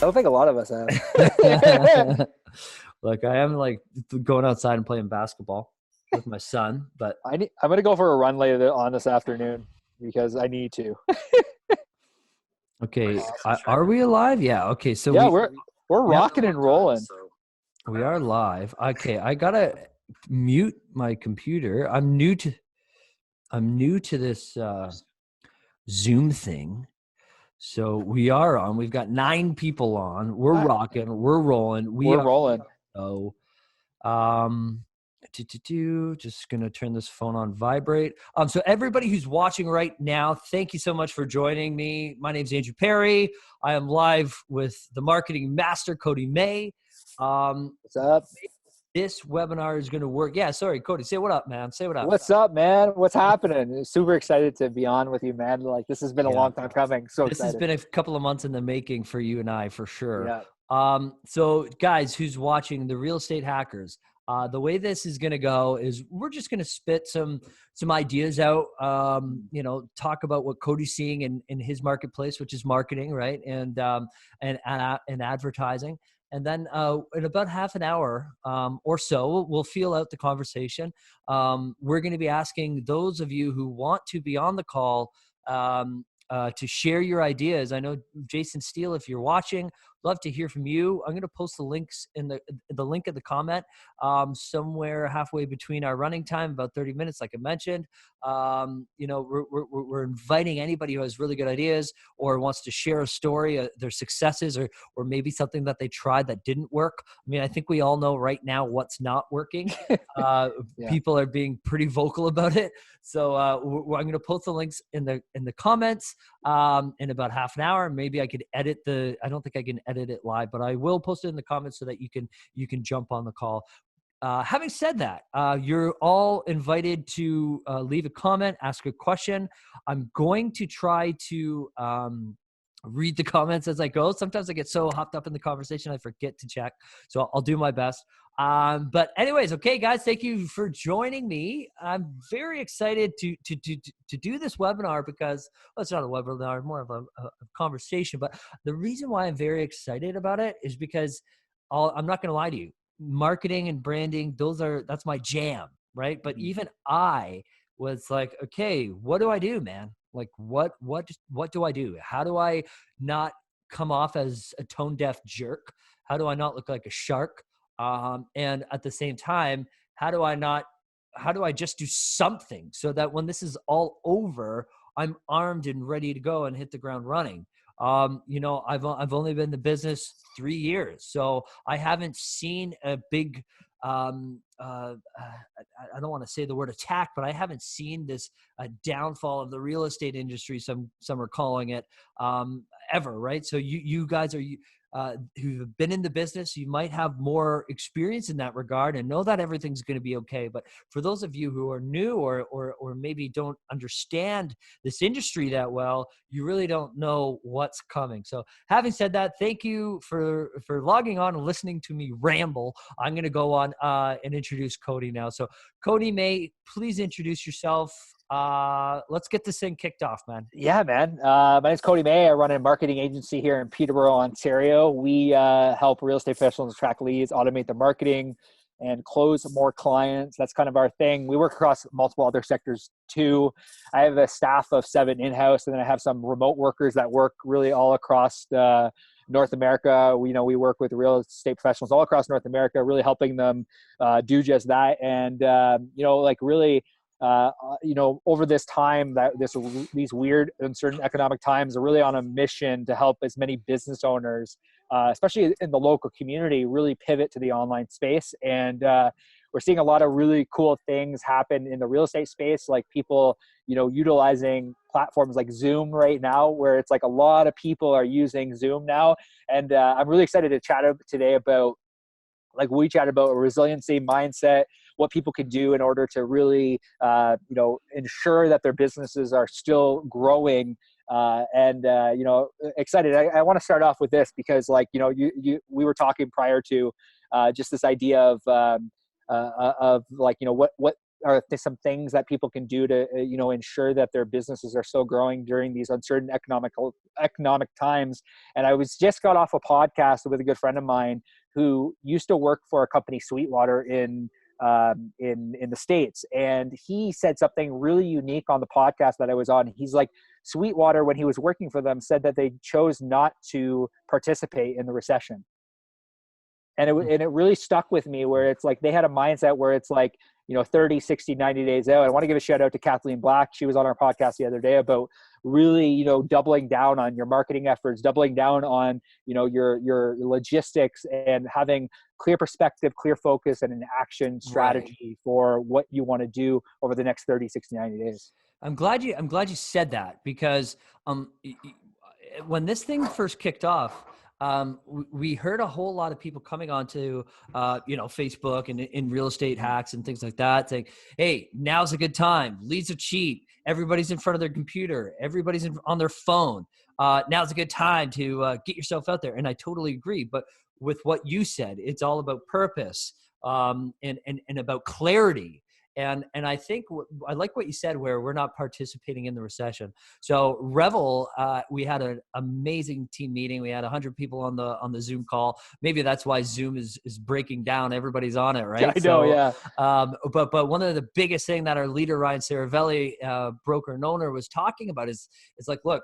don't think a lot of us have. Look, I am like going outside and playing basketball with my son, but I'm going to go for a run later on this afternoon because I need to. okay. Are we alive? Yeah. Okay. So yeah, we're rocking and rolling. We are live. Okay. I gotta mute my computer. I'm new to this Zoom thing. So we are on. We've got 9 people on. We're rocking. We're rolling. We're rolling. So, just gonna turn this phone on vibrate. So everybody who's watching right now, thank you so much for joining me. My name's Andrew Perry. I am live with the marketing master, Cody May. What's up? This webinar is gonna work. Yeah, sorry, Cody. Say what up, man. Say what up. What's up, man? What's happening? Super excited to be on with you, man. Like this has been a long time coming. So this excited. Has been a couple of months in the making for you and I, for sure. Yeah. So guys who's watching the Real Estate Hackers, the way this is going to go is we're just going to spit some ideas out, talk about what Cody's seeing in his marketplace, which is marketing, right? And advertising. And then in about half an hour or so, we'll feel out the conversation. We're going to be asking those of you who want to be on the call to share your ideas. I know Jason Steele, if you're watching, love to hear from you. I'm going to post the links in the link in the comment somewhere halfway between our running time, about 30 minutes, like I mentioned. We're inviting anybody who has really good ideas or wants to share a story, their successes, or maybe something that they tried that didn't work. I mean, I think we all know right now what's not working. Yeah. People are being pretty vocal about it. So I'm going to post the links in the comments in about half an hour. Maybe I could edit I don't think I can edit it live, but I will post it in the comments so that you can jump on the call. Having said that, you're all invited to leave a comment, ask a question. I'm going to try to read the comments as I go. Sometimes I get so hopped up in the conversation I forget to check. So I'll do my best. But anyways, okay, guys, thank you for joining me. I'm very excited to do this webinar because, well, it's not a webinar, more of a conversation. But the reason why I'm very excited about it is because I'm not going to lie to you. Marketing and branding, that's my jam, right? But even I was like, okay, what do I do, man? Like, what do I do? How do I not come off as a tone deaf jerk? How do I not look like a shark? And at the same time, how do I just do something so that when this is all over, I'm armed and ready to go and hit the ground running? I've only been in the business 3 years, so I haven't seen a big, I don't want to say the word attack, but I haven't seen this downfall of the real estate industry. Some are calling it ever, right? So you guys are who've been in the business, you might have more experience in that regard and know that everything's going to be okay. But for those of you who are new or maybe don't understand this industry that well, you really don't know what's coming. So having said that, thank you for logging on and listening to me ramble. I'm going to go on and introduce Cody now. So Cody May, please introduce yourself. Let's get this thing kicked off, man. Yeah, man. My name's Cody May. I run a marketing agency here in Peterborough, Ontario. We help real estate professionals attract leads, automate their marketing, and close more clients. That's kind of our thing. We work across multiple other sectors too. I have a staff of 7 in-house, and then I have some remote workers that work really all across North America. We work with real estate professionals all across North America, really helping them do just that. And really. Over this time, these weird, uncertain economic times, are really on a mission to help as many business owners, especially in the local community, really pivot to the online space. And we're seeing a lot of really cool things happen in the real estate space, like people, utilizing platforms like Zoom right now, where it's like a lot of people are using Zoom now. And I'm really excited to chat today about, like we chatted about, a resiliency mindset, what people can do in order to really, ensure that their businesses are still growing. Excited. I want to start off with this because, we were talking prior to just this idea of what are some things that people can do to, ensure that their businesses are still growing during these uncertain economic times. And I just got off a podcast with a good friend of mine who used to work for a company, Sweetwater, in the States. And he said something really unique on the podcast that I was on. He's like, Sweetwater, when he was working for them, said that they chose not to participate in the recession. And it really stuck with me, where it's like they had a mindset where it's like, 30, 60, 90 days out. I want to give a shout out to Kathleen Black. She was on our podcast the other day about really, doubling down on your marketing efforts, doubling down on, your logistics, and having clear perspective, clear focus, and an action strategy for what you want to do over the next 30, 60, 90 days. I'm glad you said that, because when this thing first kicked off, we heard a whole lot of people coming onto, Facebook and in real estate hacks and things like that, saying, "Hey, now's a good time. Leads are cheap. Everybody's in front of their computer. Everybody's on their phone. Now's a good time to get yourself out there." And I totally agree. But with what you said, it's all about purpose, and about clarity. And I think I like what you said, where we're not participating in the recession. So Revel, we had an amazing team meeting. We had 100 people on the Zoom call. Maybe that's why Zoom is breaking down. Everybody's on it, right? I know, yeah. But one of the biggest thing that our leader, Ryan Saravelli, broker and owner, was talking about is like, look,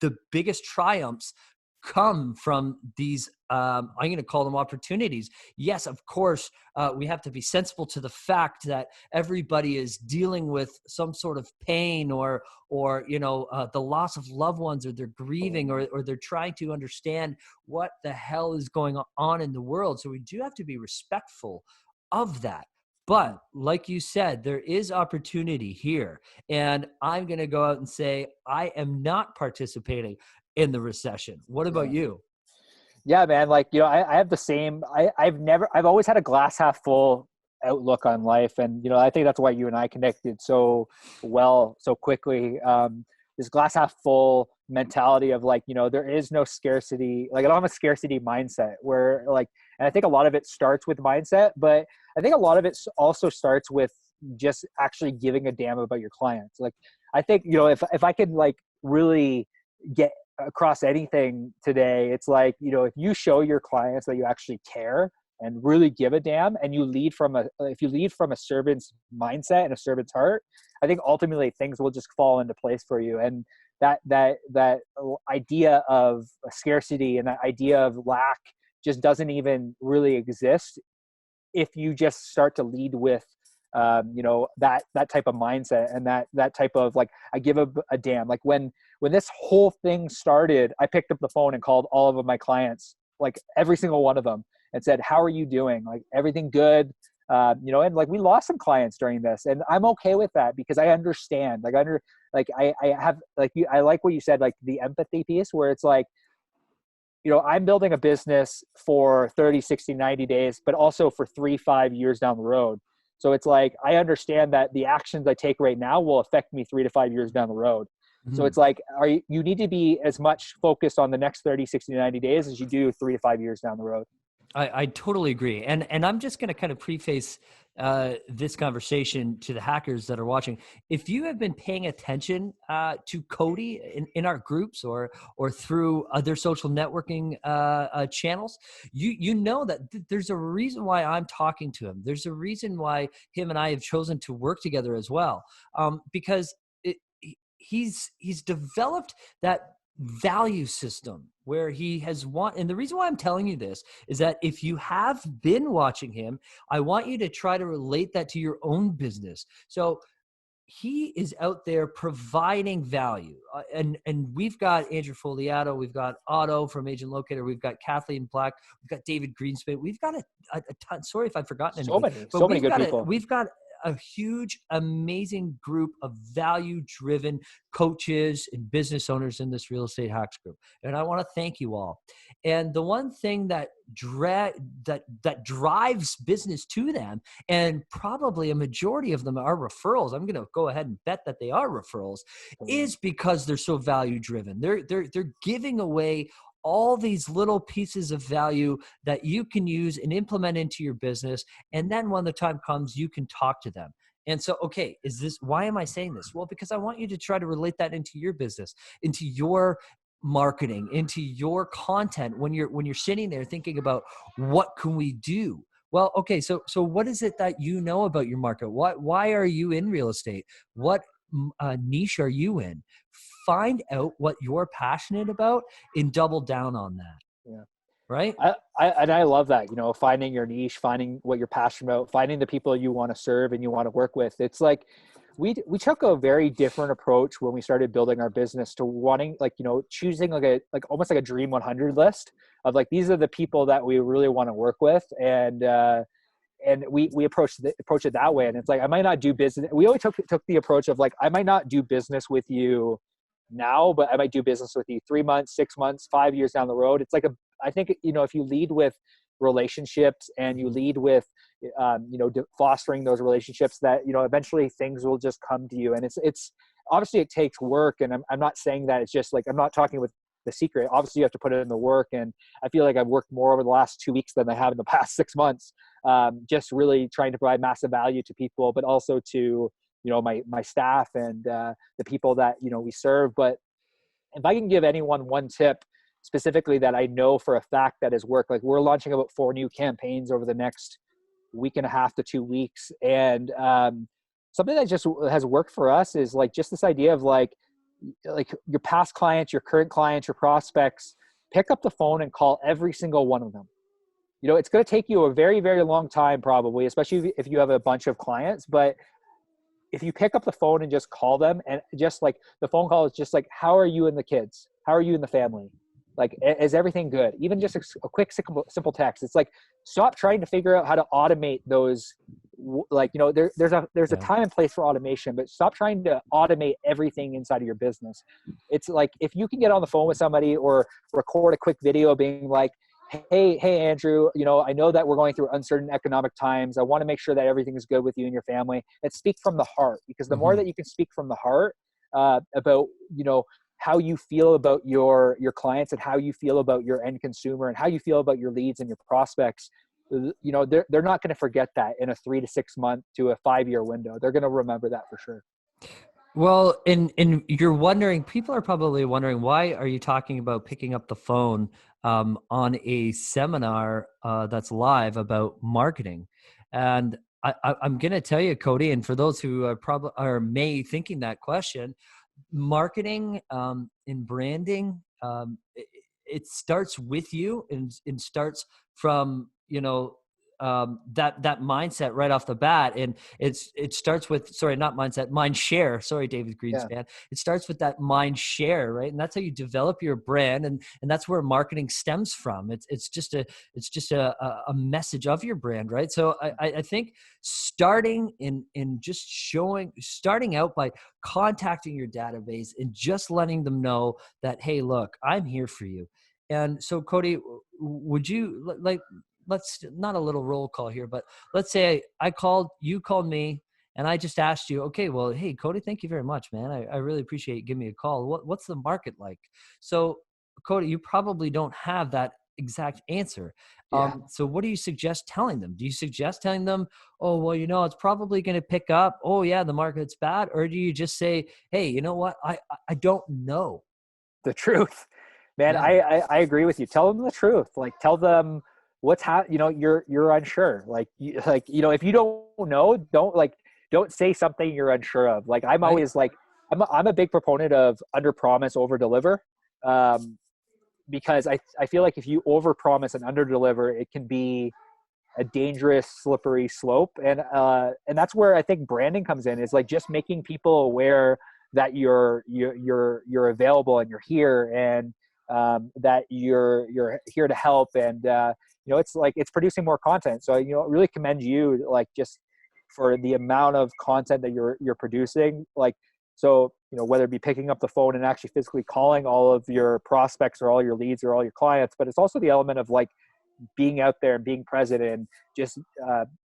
the biggest triumphs come from these, I'm going to call them opportunities. Yes, of course, we have to be sensible to the fact that everybody is dealing with some sort of pain, or the loss of loved ones, or they're grieving, or they're trying to understand what the hell is going on in the world. So we do have to be respectful of that. But like you said, there is opportunity here. And I'm going to go out and say, I am not participating in the recession. What about you? Yeah, man. Like, I have the same, I've always had a glass half full outlook on life. And, I think that's why you and I connected so well, so quickly. This glass half full mentality of like, there is no scarcity. Like, I don't have a scarcity mindset where like, and I think a lot of it starts with mindset, but I think a lot of it also starts with just actually giving a damn about your clients. Like, I think, if I could like really get across anything today, it's like, if you show your clients that you actually care and really give a damn, and if you lead from a servant's mindset and a servant's heart, I think ultimately things will just fall into place for you. And that idea of scarcity and that idea of lack just doesn't even really exist if you just start to lead with that type of mindset, and that type of like, I give a damn. Like when this whole thing started, I picked up the phone and called all of my clients, like every single one of them, and said, "How are you doing? Like, everything good?" And like, we lost some clients during this, and I'm okay with that, because I understand. Like, I have, like, I like what you said, like the empathy piece, where it's like, I'm building a business for 30, 60, 90 days, but also for 3-5 years down the road. So it's like, I understand that the actions I take right now will affect me 3 to 5 years down the road. Mm-hmm. So it's like, you need to be as much focused on the next 30, 60, 90 days as you do 3 to 5 years down the road. I totally agree. And I'm just going to kind of preface this conversation to the hackers that are watching. If you have been paying attention to Cody in our groups or through other social networking channels, you know that there's a reason why I'm talking to him. There's a reason why him and I have chosen to work together as well, because he's developed that value system where he has and the reason why I'm telling you this is that if you have been watching him, I want you to try to relate that to your own business. So he is out there providing value, and we've got Andrew Foliato, we've got Otto from Agent Locator, we've got Kathleen Black, we've got David Greenspan, we've got a ton. Sorry if I've forgotten anybody. So many good people. We've got a huge, amazing group of value-driven coaches and business owners in this Real Estate Hacks group. And I want to thank you all. And the one thing that drives business to them, and probably a majority of them are referrals, I'm going to go ahead and bet that they are referrals, is because they're so value-driven. They're giving away all these little pieces of value that you can use and implement into your business. And then when the time comes, you can talk to them. And so, okay, why am I saying this? Well, because I want you to try to relate that into your business, into your marketing, into your content when you're sitting there thinking about what can we do? Well, okay, so what is it that you know about your market? Why are you in real estate? What niche are you in? Find out what you're passionate about and double down on that. Yeah. Right? I love that, finding your niche, finding what you're passionate about, finding the people you want to serve and you want to work with. It's like we took a very different approach when we started building our business to wanting, choosing almost like a dream 100 list of like, these are the people that we really want to work with. And we approach it that way. And it's like, I might not do business. We always took the approach of like, I might not do business with you now, but I might do business with you 3 months, 6 months, 5 years down the road. It's like I think, if you lead with relationships and you lead with, fostering those relationships, that, eventually things will just come to you. And it's obviously it takes work. And I'm not saying that it's just like, I'm not talking with the secret. Obviously you have to put in the work. And I feel like I've worked more over the last 2 weeks than I have in the past 6 months, just really trying to provide massive value to people, but also to, my staff and the people that, we serve. But if I can give anyone one tip specifically that I know for a fact that has worked, like we're launching about 4 new campaigns over the next week and a half to 2 weeks. And something that just has worked for us is like just this idea of like your past clients, your current clients, your prospects, pick up the phone and call every single one of them. It's going to take you a very, very long time probably, especially if you have a bunch of clients. But if you pick up the phone and just call them, and just like the phone call is just like, how are you and the kids? How are you and the family? Like, is everything good? Even just a quick, simple text. It's like, stop trying to figure out how to automate those. Like, there's a time and place for automation, but stop trying to automate everything inside of your business. It's like, if you can get on the phone with somebody or record a quick video being like, hey, Andrew, I know that we're going through uncertain economic times. I want to make sure that everything is good with you and your family. And speak from the heart, because the more that you can speak from the heart about, how you feel about your clients and how you feel about your end consumer and how you feel about your leads and your prospects, they're not going to forget that in a 3 to 6 month to a 5-year window. They're going to remember that for sure. Well, and you're wondering, people are probably wondering, why are you talking about picking up the phone on a seminar that's live about marketing? And I'm going to tell you, Cody, and for those who are may thinking that question, marketing and branding, it starts with you and starts from, that mindset right off the bat. And it starts with, not mindset, mind share. Sorry, David Greenspan. Yeah. It starts with that mind share, right? And that's how you develop your brand. And that's where marketing stems from. It's just a message of your brand, right? So I think starting starting out by contacting your database and just letting them know that, hey, look, I'm here for you. And so, Cody, would you let's not a little roll call here, but let's say you called me, and I just asked you, okay, well, hey, Cody, thank you very much, man. I really appreciate you giving me a call. What's the market like? So, Cody, you probably don't have that exact answer. Yeah. So what do you suggest telling them? Do you suggest telling them, oh, well, it's probably going to pick up. Oh yeah, the market's bad. Or do you just say, hey, you know what? I don't know. The truth, man. Yeah. I agree with you. Tell them the truth. Like, tell them what's you're unsure. Like, if you don't know, don't say something you're unsure of. Like, I'm always like, I'm a big proponent of under promise, over deliver. Because I feel like if you over promise and under deliver, it can be a dangerous, slippery slope. And that's where I think branding comes in, is like just making people aware that you're available and you're here, and that you're here to help. And it's like, it's producing more content. So really commend you, like, just for the amount of content that you're producing. Like, so whether it be picking up the phone and actually physically calling all of your prospects or all your leads or all your clients, but it's also the element of like being out there and being present and just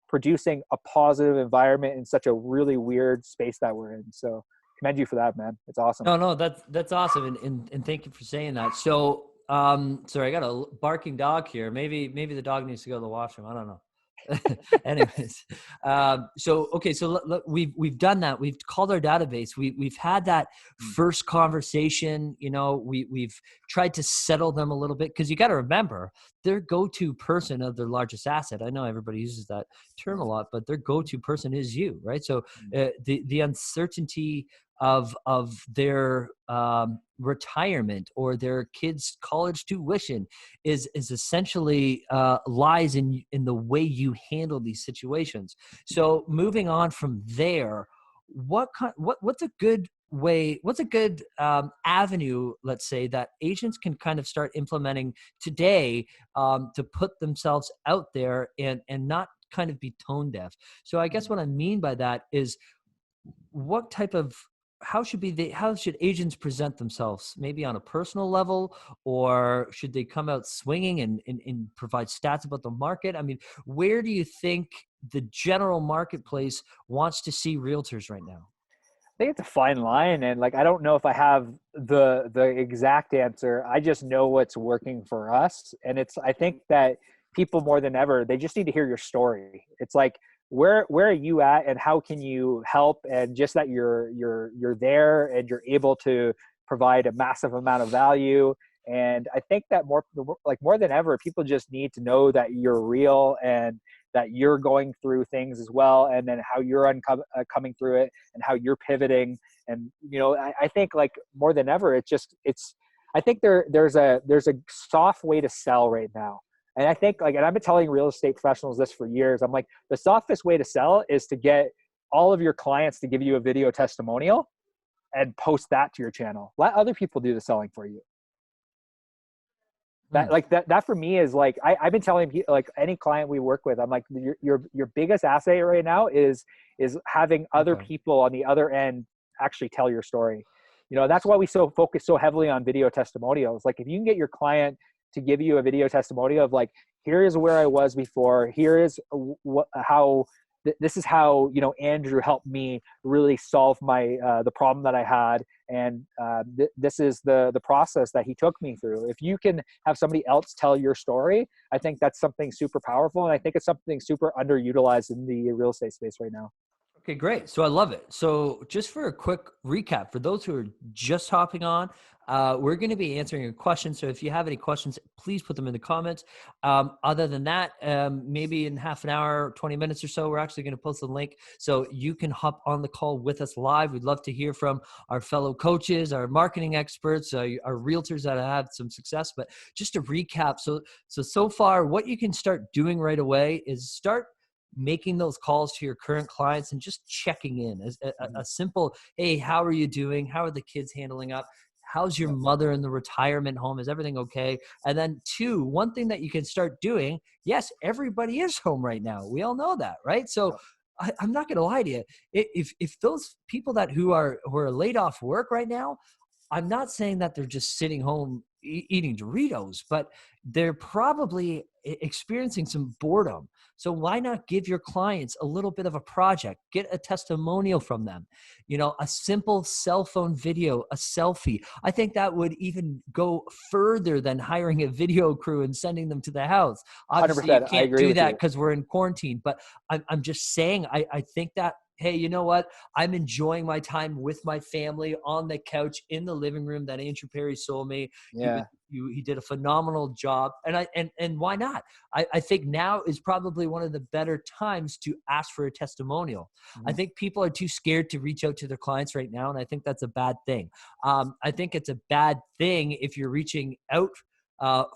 producing a positive environment in such a really weird space that we're in. So commend you for that, man. It's awesome. No, that's awesome. And thank you for saying that. So, sorry, I got a barking dog here. Maybe the dog needs to go to the washroom. I don't know. Anyways, so we've done that. We've called our database. We've had that first conversation. We've tried to settle them a little bit, because you got to remember, their go-to person of their largest asset. I know everybody uses that term a lot, but their go-to person is you, right? So the uncertainty of their retirement or their kids' college tuition is essentially lies in the way you handle these situations. So moving on from there, what's a good way, what's a good avenue, let's say, that agents can kind of start implementing today to put themselves out there and not kind of be tone deaf? So I guess what I mean by that is, what type of, how should agents present themselves, maybe on a personal level, or should they come out swinging and provide stats about the market? I mean, where do you think the general marketplace wants to see realtors right now? I think it's a fine line, and like I don't know if I have the exact answer. I just know what's working for us, and I think that people more than ever, they just need to hear your story. It's like, where are you at, and how can you help, and just that you're there and you're able to provide a massive amount of value. And I think that more than ever, people just need to know that you're real and that you're going through things as well, and then how you're coming through it and how you're pivoting. And I think like more than ever, I think there's a soft way to sell right now. And I think and I've been telling real estate professionals this for years. I'm like, the softest way to sell is to get all of your clients to give you a video testimonial and post that to your channel. Let other people do the selling for you. That for me is like, I've been telling people, like any client we work with, I'm like, your biggest asset right now is having other people on the other end actually tell your story. That's why we focus so heavily on video testimonials. Like if you can get your client to give you a video testimonial of like, here is where I was before, here is this is how Andrew helped me really solve my the problem that I had, and this is the process that he took me through. If you can have somebody else tell your story, I think that's something super powerful, and I think it's something super underutilized in the real estate space right now. Okay, great. So I love it. So just for a quick recap, for those who are just hopping on, we're going to be answering your questions. So if you have any questions, please put them in the comments. Other than that, maybe in half an hour, 20 minutes or so, we're actually going to post a link so you can hop on the call with us live. We'd love to hear from our fellow coaches, our marketing experts, our realtors that have some success. But just to recap, so far, what you can start doing right away is start making those calls to your current clients and just checking in as a simple, hey, how are you doing? How are the kids handling up? How's your mother in the retirement home? Is everything okay? And then two, one thing that you can start doing, yes, everybody is home right now. We all know that, right? So I'm not going to lie to you. If those people who are laid off work right now, I'm not saying that they're just sitting home eating Doritos, but they're probably experiencing some boredom. So why not give your clients a little bit of a project, get a testimonial from them, a simple cell phone video, a selfie. I think that would even go further than hiring a video crew and sending them to the house. Obviously, you can't do that because we're in quarantine, but I'm just saying, I think that, hey, you know what? I'm enjoying my time with my family on the couch in the living room that Andrew Perry sold me. Yeah. He did a phenomenal job. And why not? I think now is probably one of the better times to ask for a testimonial. Mm-hmm. I think people are too scared to reach out to their clients right now. And I think that's a bad thing. I think it's a bad thing if you're reaching out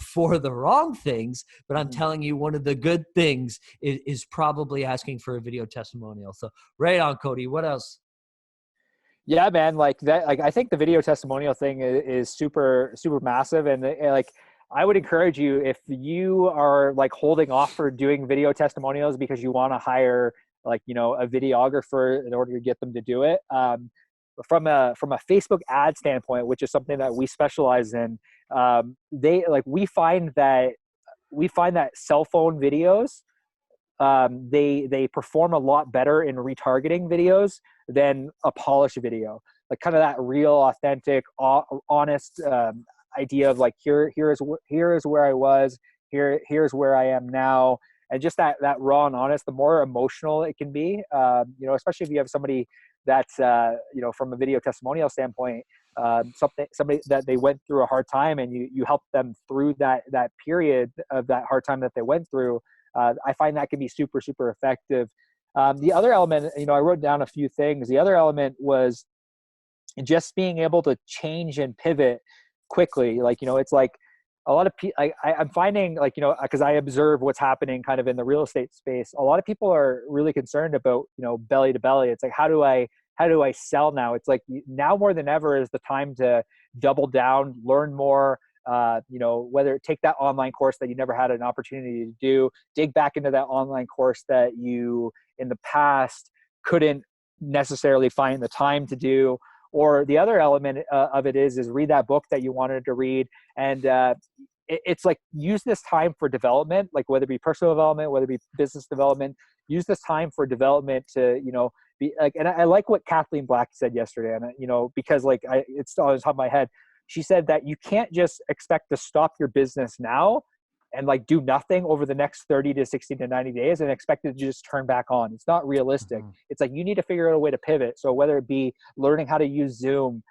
for the wrong things, but I'm telling you, one of the good things is probably asking for a video testimonial. So right on, Cody. What else? Yeah, man. Like that. Like I think the video testimonial thing is super, super massive, and like I would encourage you, if you are like holding off for doing video testimonials because you want to hire a videographer in order to get them to do it. From a Facebook ad standpoint, which is something that we specialize in, we find that cell phone videos, they perform a lot better in retargeting videos than a polished video. Like kind of that real, authentic, honest idea of like, here is where I was, here's where I am now. and just that raw and honest, the more emotional it can be, you know, especially if you have somebody that's, you know, from a video testimonial standpoint, somebody that they went through a hard time, and you help them through that period of that hard time that they went through. I find that can be super, super effective. The other element, you know, I wrote down a few things. The other element was just being able to change and pivot quickly. Like, you know, it's like a lot of people, I'm finding, like, you know, because I observe what's happening kind of in the real estate space. A lot of people are really concerned about, you know, belly to belly. It's like, how do I sell now? It's like now more than ever is the time to double down, learn more, you know, whether take that online course that you never had an opportunity to do, dig back into that online course that you in the past couldn't necessarily find the time to do. Or the other element of it is read that book that you wanted to read. And it's like, use this time for development, like whether it be personal development, whether it be business development, use this time for development to, you know, be like, and I like what Kathleen Black said yesterday. And, you know, because like it's on the top of my head, she said that you can't just expect to stop your business now and like do nothing over the next 30 to 60 to 90 days and expect it to just turn back on. It's not realistic. Mm-hmm. It's like, you need to figure out a way to pivot. So whether it be learning how to use Zoom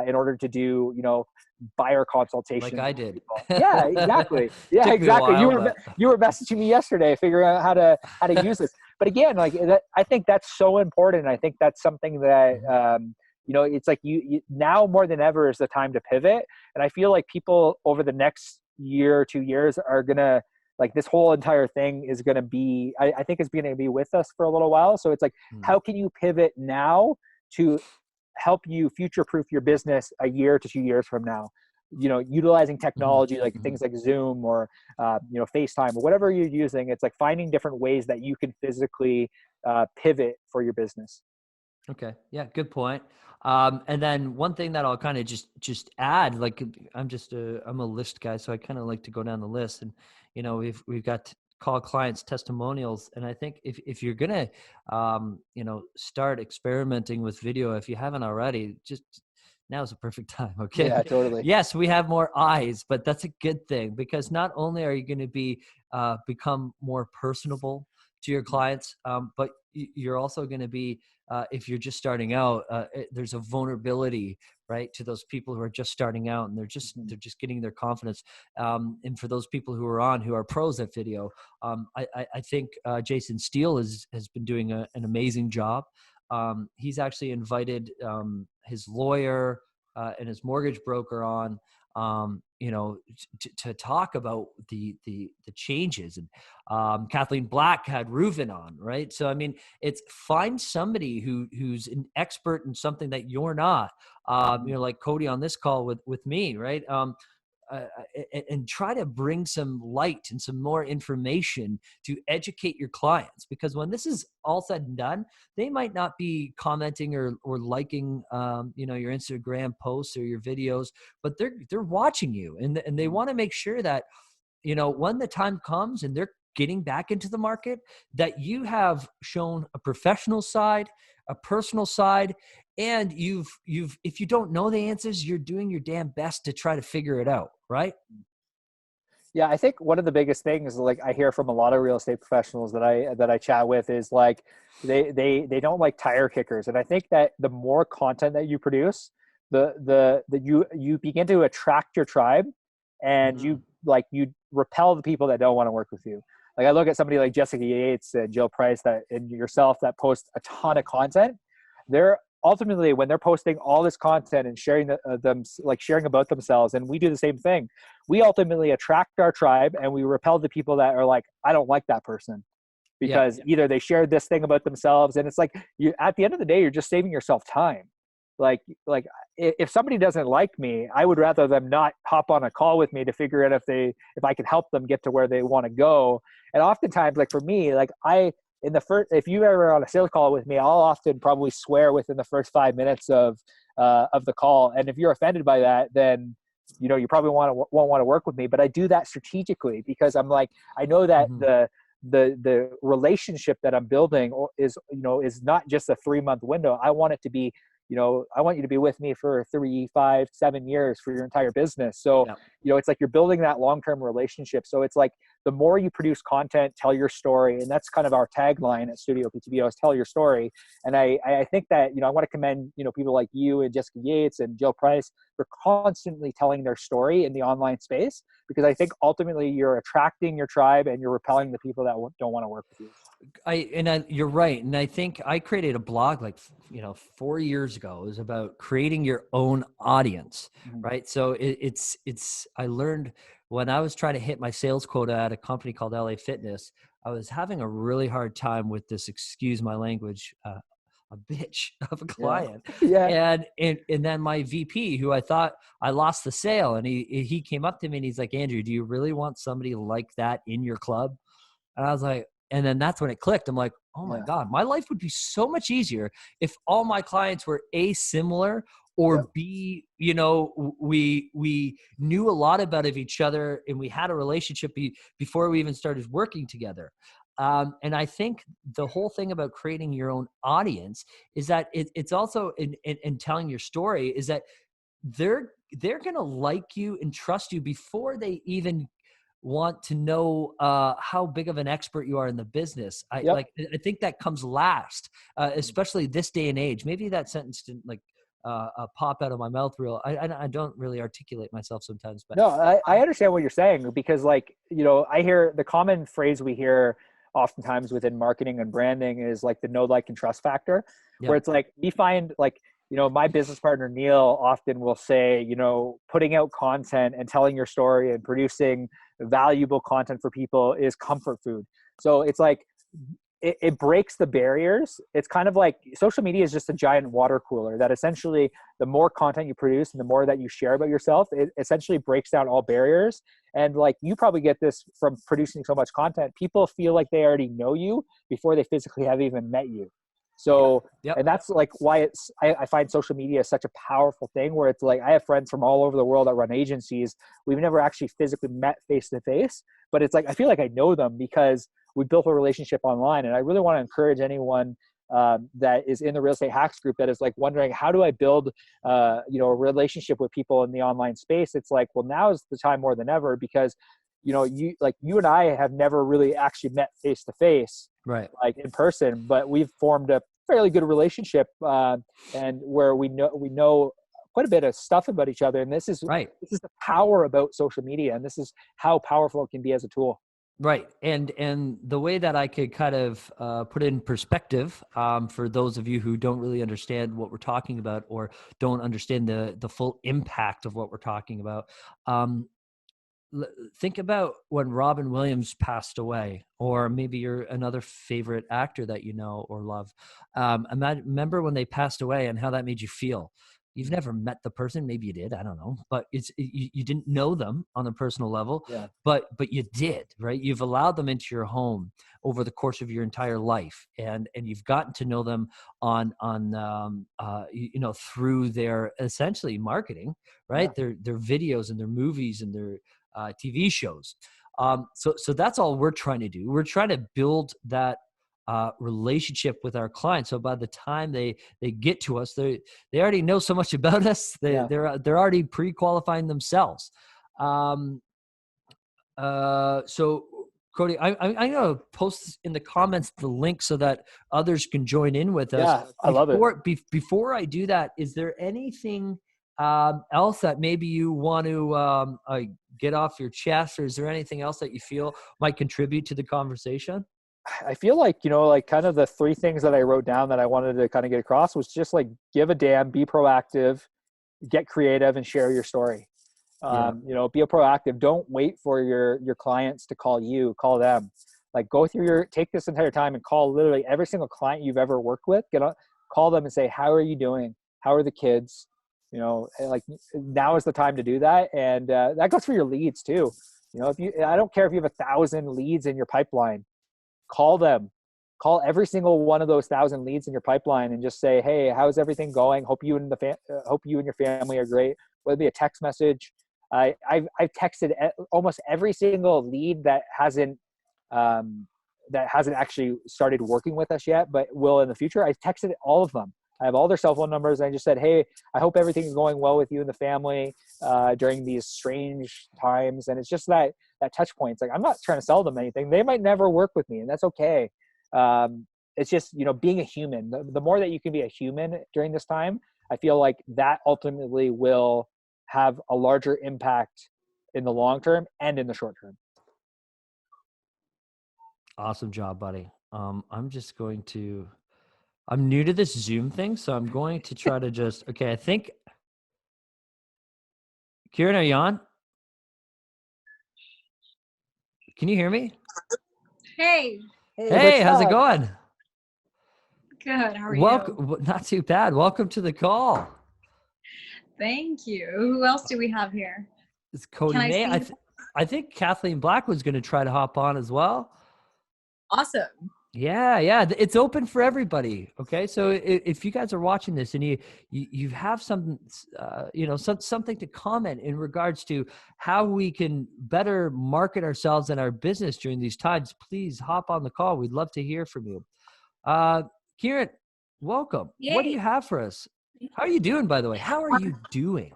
in order to do, you know, buyer consultations. Like I did. Yeah, exactly. Yeah, Took me a exactly. while, You were messaging me yesterday, figuring out how to use this. But again, like I think that's so important. I think that's something that, you know, it's like you now more than ever is the time to pivot. And I feel like people over the next year or 2 years are gonna, like, this whole entire thing is gonna be, I think it's gonna be with us for a little while. So it's like, how can you pivot now to help you future proof your business a year to 2 years from now? You know, utilizing technology, like things like Zoom or you know, FaceTime or whatever you're using. It's like finding different ways that you can physically pivot for your business. Okay. Yeah. Good point. And then one thing that I'll kind of just add, like I'm a list guy, so I kind of like to go down the list, and, you know, we've got call clients testimonials. And I think if you're going to, you know, start experimenting with video, if you haven't already, just now's a perfect time. Okay. Yeah, totally. Yes, we have more eyes, but that's a good thing, because not only are you going to be, become more personable to your clients, but you're also going to be, if you're just starting out, there's a vulnerability, right, to those people who are just starting out, and they're just getting their confidence. And for those people who are pros at video, I think Jason Steele has been doing an amazing job. He's actually invited his lawyer and his mortgage broker on, you know, to talk about the changes. And Kathleen Black had Reuven on, right? So I mean, it's find somebody who's an expert in something that you're not. You know, like Cody on this call with me, right? And try to bring some light and some more information to educate your clients, because when this is all said and done, they might not be commenting or liking, you know, your Instagram posts or your videos, but they're watching you, and they want to make sure that, you know, when the time comes and they're getting back into the market, that you have shown a professional side, a personal side, and you've if you don't know the answers, you're doing your damn best to try to figure it out, right? Yeah, I think one of the biggest things, like, I hear from a lot of real estate professionals that I chat with, is like they don't like tire kickers. And I think that the more content that you produce, the you begin to attract your tribe, and you repel the people that don't want to work with you. Like, I look at somebody like Jessica Yates and Jill Price and yourself that post a ton of content. They're ultimately, when they're posting all this content and sharing sharing about themselves, and we do the same thing, we ultimately attract our tribe, and we repel the people that are like, I don't like that person, because either they shared this thing about themselves, and it's like, you, at the end of the day, you're just saving yourself time. Like if somebody doesn't like me, I would rather them not hop on a call with me to figure out if I can help them get to where they want to go. And oftentimes, like, for me, like, if you ever on a sales call with me, I'll often probably swear within the first 5 minutes of the call. And if you're offended by that, then, you know, you probably won't want to work with me. But I do that strategically, because I'm like, I know that the relationship that I'm building is not just a 3-month window. I want it to be, I want you to be with me for 3, 5, 7 years for your entire business. So, Yeah. it's like you're building that long-term relationship. So it's like the more you produce content, tell your story. And that's kind of our tagline at Studio PTBO is tell your story. And I think that, I want to commend, people like you and Jessica Yates and Jill Price for constantly telling their story in the online space, because I think ultimately you're attracting your tribe and you're repelling the people that don't want to work with you. You're right. And I think I created a blog 4 years ago. It was about creating your own audience, Mm-hmm. right? So I learned when I was trying to hit my sales quota at a company called LA Fitness, I was having a really hard time with this, excuse my language, a bitch of a client. Yeah. And then my VP, who I thought I lost the sale, and he came up to me and he's like, Andrew, do you really want somebody like that in your club? And I was like, and then that's when it clicked. I'm like, oh my God, my life would be so much easier if all my clients were A, similar, or B, we knew a lot about each other and we had a relationship before we even started working together. And I think the whole thing about creating your own audience is that it's also in telling your story is that they're going to like you and trust you before they even want to know how big of an expert you are in the business. I think that comes last, especially this day and age. Maybe that sentence didn't pop out of my mouth real. I don't really articulate myself sometimes, but no, I understand what you're saying, because I hear the common phrase we hear oftentimes within marketing and branding is like the know, like, and trust factor, where it's like we find my business partner Neil often will say, putting out content and telling your story and producing valuable content for people is comfort food. So it's like it breaks the barriers. It's kind of like social media is just a giant water cooler that essentially the more content you produce and the more that you share about yourself, it essentially breaks down all barriers. And you probably get this from producing so much content. People feel like they already know you before they physically have even met you. So, and that's why I find social media is such a powerful thing, where it's like, I have friends from all over the world that run agencies. We've never actually physically met face to face, but it's like, I feel like I know them because we built a relationship online. And I really want to encourage anyone that is in the Real Estate Hacks group that is wondering, how do I build, a relationship with people in the online space? It's like, well, now is the time more than ever, because you and I have never really actually met face to face, right, in person, but we've formed a fairly good relationship, and where we know quite a bit of stuff about each other. And this is the power about social media, and this is how powerful it can be as a tool. Right. And the way that I could kind of put it in perspective for those of you who don't really understand what we're talking about or don't understand the full impact of what we're talking about, think about when Robin Williams passed away, or maybe you're another favorite actor that you know or love. Remember when they passed away and how that made you feel. You've never met the person, maybe you did, I don't know, but you didn't know them on a personal level, but you did, right? You've allowed them into your home over the course of your entire life, and you've gotten to know them on through their essentially marketing, right? Their videos and their movies and their TV shows. So that's all we're trying to do. We're trying to build that relationship with our clients. So by the time they get to us, they already know so much about us. They're already pre-qualifying themselves. So Cody, I'm going to post in the comments the link so that others can join in with us. Yeah, I love it. Before I do that, is there anything else that maybe you want to get off your chest, or is there anything else that you feel might contribute to the conversation? I feel like, kind of the 3 things that I wrote down that I wanted to kind of get across was just give a damn, be proactive, get creative, and share your story. Be a proactive. Don't wait for your clients to call you, call them. Take this entire time and call literally every single client you've ever worked with, call them and say, how are you doing? How are the kids? Now is the time to do that. And that goes for your leads too. I don't care if you have 1,000 leads in your pipeline, call them. Call every single one of those 1,000 leads in your pipeline and just say, hey, how's everything going? Hope you and your family are great. Whether it be a text message. I've texted almost every single lead that hasn't actually started working with us yet, but will in the future. I've texted all of them. I have all their cell phone numbers. And I just said, hey, I hope everything's going well with you and the family during these strange times. And it's just that touch point. It's like, I'm not trying to sell them anything. They might never work with me, and that's okay. It's just, being a human. The more that you can be a human during this time, I feel like that ultimately will have a larger impact in the long term and in the short term. Awesome job, buddy. I'm new to this Zoom thing, so I'm going to try to okay, I think, Kieran, are you on? Can you hear me? Hey. Hey, how's it going? Good. How are you? Not too bad. Welcome to the call. Thank you. Who else do we have here? It's Cody May. I think Kathleen Black was going to try to hop on as well. Awesome. Yeah. It's open for everybody. Okay. So if you guys are watching this and you have something, something to comment in regards to how we can better market ourselves and our business during these times, please hop on the call. We'd love to hear from you. Kieran, welcome. Yay. What do you have for us? How are you doing, by the way? How are you doing?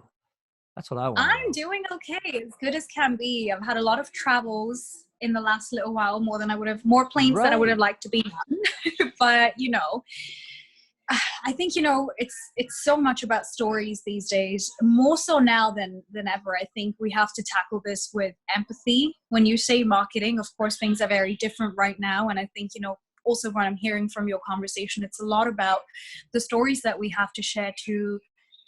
That's what I want. I'm doing okay. As good as can be. I've had a lot of travels in the last little while, more planes than I would have liked to be on. But, I think, it's so much about stories these days, more so now than ever. I think we have to tackle this with empathy. When you say marketing, of course, things are very different right now. And I think, also what I'm hearing from your conversation, it's a lot about the stories that we have to share to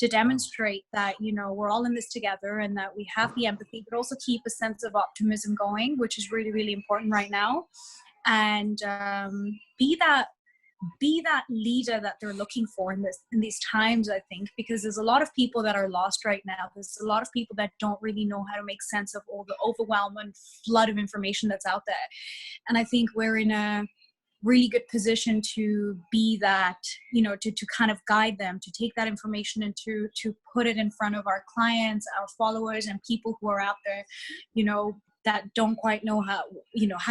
demonstrate that, we're all in this together and that we have the empathy, but also keep a sense of optimism going, which is really, really important right now. And be that leader that they're looking for in these times, I think, because there's a lot of people that are lost right now. There's a lot of people that don't really know how to make sense of all the overwhelming flood of information that's out there. And I think we're in a really good position to be that, to kind of guide them, to take that information and to put it in front of our clients, our followers, and people who are out there, that don't quite know how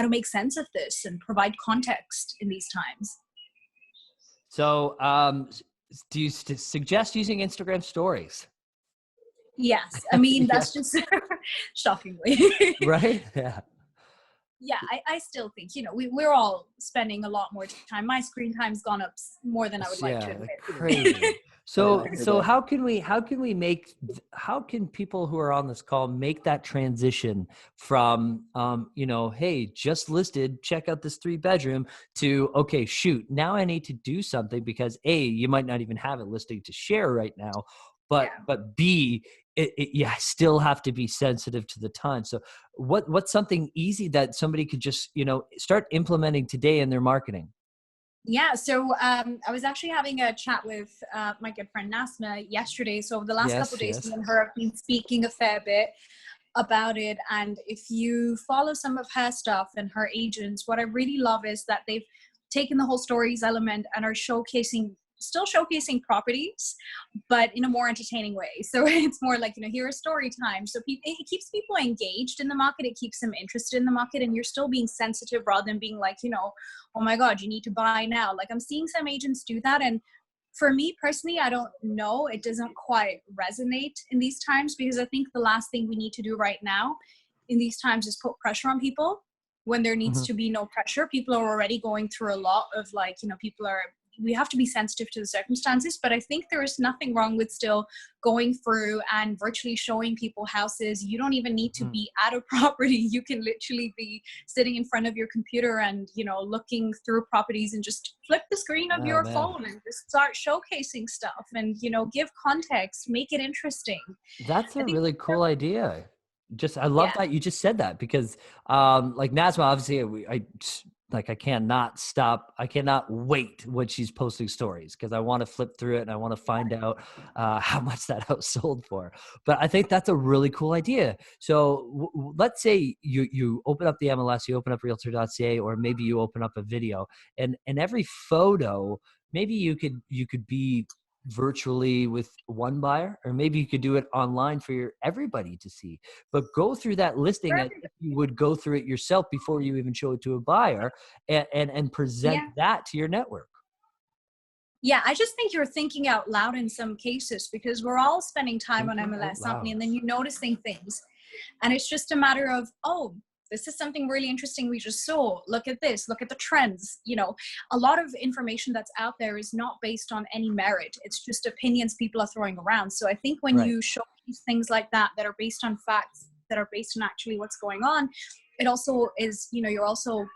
to make sense of this and provide context in these times. So, do you suggest using Instagram stories? Yes. I mean, that's just shockingly. Right? Yeah. Yeah, I still think, we're all spending a lot more time. My screen time's gone up more than I would like to admit. Crazy. So how can people who are on this call make that transition from, hey, just listed, check out this 3-bedroom to, okay, shoot, now I need to do something because A, you might not even have it listing to share right now, but B, you still have to be sensitive to the time. So what's something easy that somebody could just, start implementing today in their marketing? Yeah. So I was actually having a chat with my good friend Nasma yesterday. So over the last couple of days, me and her have been speaking a fair bit about it. And if you follow some of her stuff and her agents, what I really love is that they've taken the whole stories element and are still showcasing properties, but in a more entertaining way. So it's more like, here is story time. So it keeps people engaged in the market. It keeps them interested in the market, and you're still being sensitive rather than being like, oh my God, you need to buy now. Like, I'm seeing some agents do that. And for me personally, I don't know. It doesn't quite resonate in these times, because I think the last thing we need to do right now in these times is put pressure on people when there needs to be no pressure. People are already going through a lot of we have to be sensitive to the circumstances, but I think there is nothing wrong with still going through and virtually showing people houses. You don't even need to be at a property. You can literally be sitting in front of your computer and, looking through properties and just flip the screen of your phone and just start showcasing stuff and, give context, make it interesting. That's a really cool idea. I love that you just said that, because like Nazma, obviously I cannot wait when she's posting stories, because I want to flip through it and I want to find out how much that house sold for. But I think that's a really cool idea. So let's say you open up the MLS, you open up realtor.ca, or maybe you open up a video, and every photo, maybe you could be virtually with one buyer, or maybe you could do it online for everybody to see, but go through that listing as if you would go through it yourself before you even show it to a buyer, and present that to your network. Yeah, I just think you're thinking out loud in some cases, because we're all spending time on Thinking out MLS, aren't we? loud. And then you're noticing things. And it's just a matter of, oh, this is something really interesting we just saw. Look at this, look at the trends. You know, a lot of information that's out there is not based on any merit. It's just opinions people are throwing around. So I think when Right. you showcase things like that, that are based on facts, that are based on actually what's going on, it also is, you know, you're also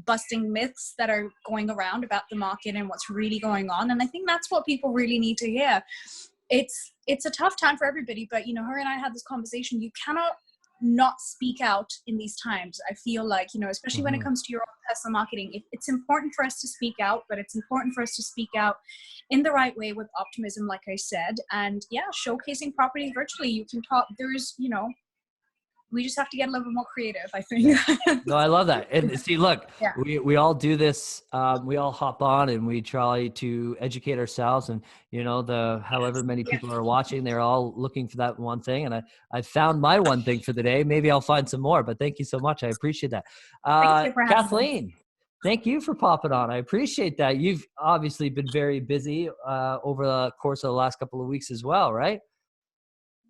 busting myths that are going around about the market and what's really going on. And I think that's what people really need to hear. It's a tough time for everybody, but you know, her and I had this conversation. You cannot not speak out in these times. I feel like, you know, especially when it comes to your own personal marketing, it's important for us to speak out, but it's important for us to speak out in the right way with optimism, like I said. And yeah, showcasing property virtually, you can talk, there's, you know, we just have to get a little bit more creative, I think. Yeah. No, I love that. And see, look, Yeah. we all do this. We all hop on and we try to educate ourselves. And you know, however many people are watching, they're all looking for that one thing. And I found my one thing for the day. Maybe I'll find some more. But thank you so much. I appreciate that. Thank you for having me. Kathleen, thank you for popping on. I appreciate that. You've obviously been very busy over the course of the last couple of weeks as well, right?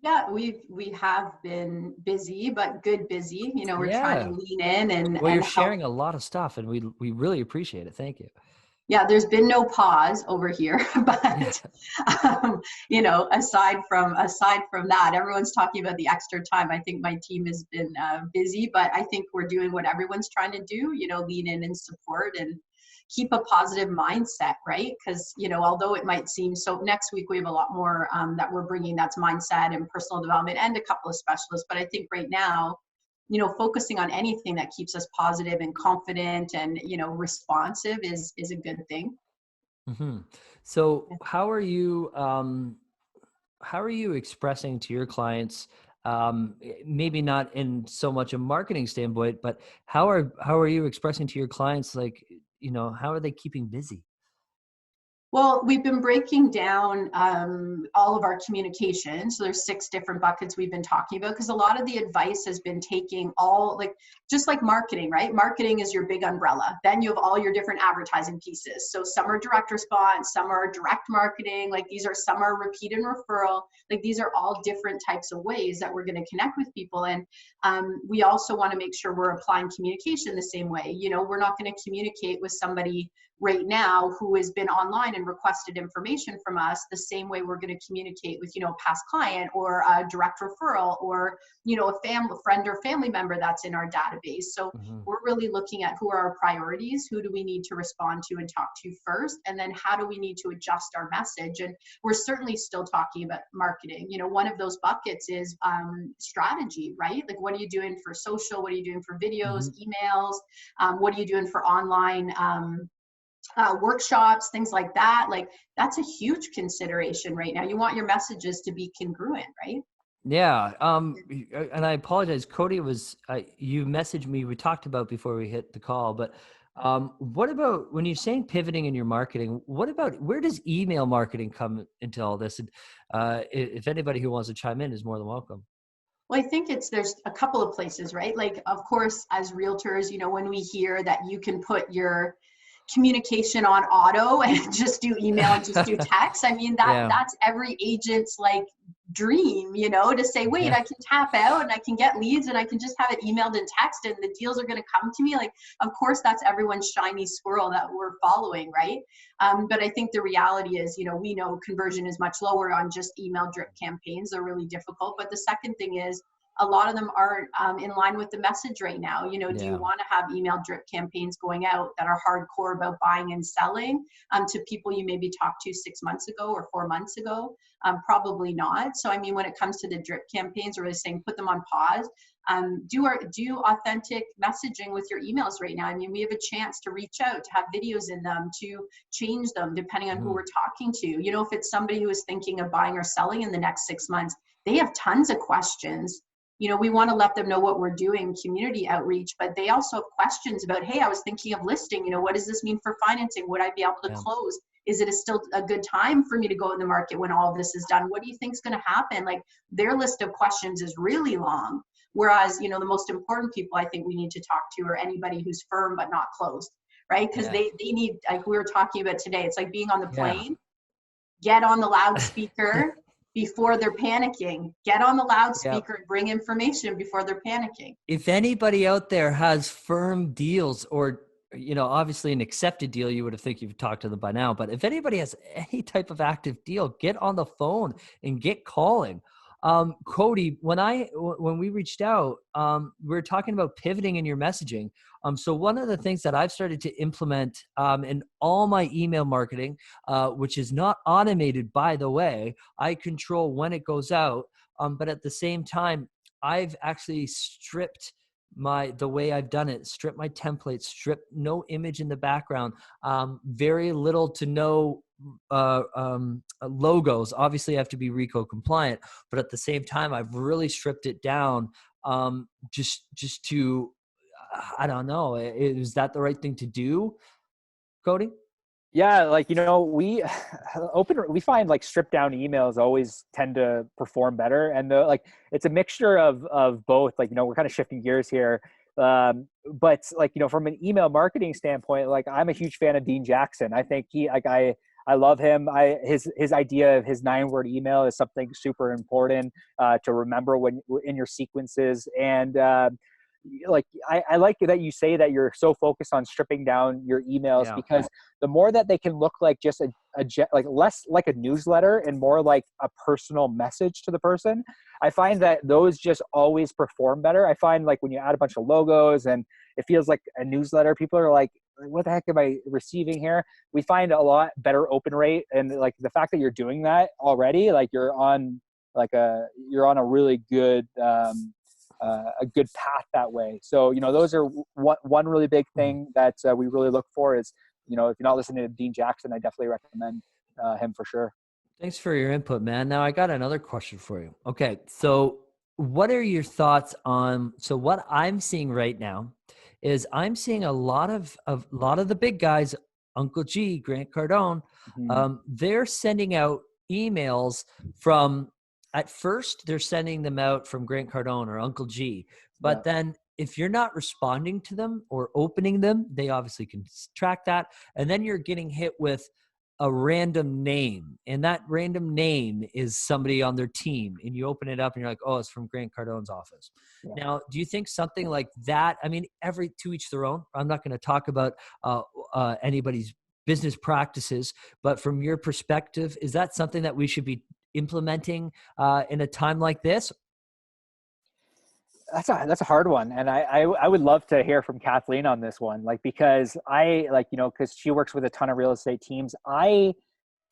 Yeah, we have been busy, but good busy. You know, we're trying to lean in Well, you're and help. sharing a lot of stuff, and we really appreciate it. Thank you. Yeah, there's been no pause over here, but you know, aside from that, everyone's talking about the extra time. I think my team has been busy, but I think we're doing what everyone's trying to do. You know, lean in and support and keep a positive mindset, right? Because, you know, although it might seem so, next week we have a lot more that we're bringing, that's mindset and personal development and a couple of specialists. But I think right now, you know, focusing on anything that keeps us positive and confident and, you know, responsive is a good thing. Mm-hmm. So how are you expressing to your clients, maybe not in so much a marketing standpoint, but how are you expressing to your clients, like, you know, how are they keeping busy? Well, we've been breaking down all of our communication. So there's 6 different buckets we've been talking about, because a lot of the advice has been taking all, like, just like marketing, right? Marketing is your big umbrella. Then you have all your different advertising pieces. So some are direct response, some are direct marketing, like some are repeat and referral. Like these are all different types of ways that we're going to connect with people. And we also want to make sure we're applying communication the same way. You know, we're not going to communicate with somebody right now who has been online and requested information from us the same way we're going to communicate with, you know, a past client or a direct referral or, you know, a friend or family member that's in our database. So we're really looking at who are our priorities, who do we need to respond to and talk to first, and then how do we need to adjust our message. And we're certainly still talking about marketing. You know, one of those buckets is strategy, right? Like, what are you doing for social? What are you doing for videos, emails? What are you doing for online workshops, things like that? Like, that's a huge consideration right now. You want your messages to be congruent, right? Yeah. And I apologize, Cody, you messaged me, we talked about before we hit the call, but what about when you're saying pivoting in your marketing, where does email marketing come into all this? And if anybody who wants to chime in is more than welcome. Well, I think there's a couple of places, right? Like, of course, as realtors, you know, when we hear that you can put your communication on auto and just do email and just do text, I mean, that's every agent's like dream, you know, to say, wait, I can tap out and I can get leads and I can just have it emailed and text and the deals are going to come to me. Like, of course, that's everyone's shiny squirrel that we're following, right? But I think the reality is, you know, we know conversion is much lower on just email drip campaigns. They're really difficult. But the second thing is, a lot of them aren't in line with the message right now. You know, do you want to have email drip campaigns going out that are hardcore about buying and selling to people you maybe talked to 6 months ago or 4 months ago? Probably not. So, I mean, when it comes to the drip campaigns, we're really saying put them on pause. Do authentic messaging with your emails right now. I mean, we have a chance to reach out, to have videos in them, to change them depending on who we're talking to. You know, if it's somebody who is thinking of buying or selling in the next 6 months, they have tons of questions. You know, we want to let them know what we're doing, community outreach, but they also have questions about, hey, I was thinking of listing, you know, what does this mean for financing? Would I be able to close? Is it still a good time for me to go in the market when all of this is done? What do you think is going to happen? Like, their list of questions is really long. Whereas, you know, the most important people I think we need to talk to are anybody who's firm but not closed, right? Because they need, like we were talking about today, it's like being on the plane. get on the loudspeaker before they're panicking. Get on the loudspeaker and bring information before they're panicking. If anybody out there has firm deals or, obviously an accepted deal, you would have think you've talked to them by now. But if anybody has any type of active deal, get on the phone and get calling. Cody, when we reached out, we were talking about pivoting in your messaging. So one of the things that I've started to implement in all my email marketing, which is not automated, by the way, I control when it goes out. But at the same time, I've actually stripped the way I've done it, strip my templates, strip no image in the background, very little to no logos. Obviously I have to be RICO compliant, but at the same time, I've really stripped it down just to, I don't know, is that the right thing to do, Cody? Yeah, like, we find like stripped down emails always tend to perform better. And it's a mixture of both, like, we're kind of shifting gears here. But like, from an email marketing standpoint, like I'm a huge fan of Dean Jackson. I think I love him. His idea of his 9-word email is something super important to remember when in your sequences. And like I like that you say that you're so focused on stripping down your emails, because the more that they can look like just like less like a newsletter and more like a personal message to the person, I find that those just always perform better. I find like when you add a bunch of logos and it feels like a newsletter, people are like, what the heck am I receiving here? We find a lot better open rate. And like the fact that you're doing that already, like you're on a really good, a good path that way. So, those are one really big thing that we really look for is, if you're not listening to Dean Jackson, I definitely recommend him for sure. Thanks for your input, man. Now I got another question for you. Okay. So what are your thoughts on, so what I'm seeing right now is I'm seeing a lot of the big guys, Uncle G, Grant Cardone, they're sending out emails from, at first they're sending them out from Grant Cardone or Uncle G, but then if you're not responding to them or opening them, they obviously can track that. And then you're getting hit with a random name, and that random name is somebody on their team, and you open it up and you're like, oh, it's from Grant Cardone's office. Now, do you think something like that, I mean, to each their own, I'm not going to talk about anybody's business practices, but from your perspective, is that something that we should be implementing in a time like this? That's a hard one. And I would love to hear from Kathleen on this one, like, because because she works with a ton of real estate teams. I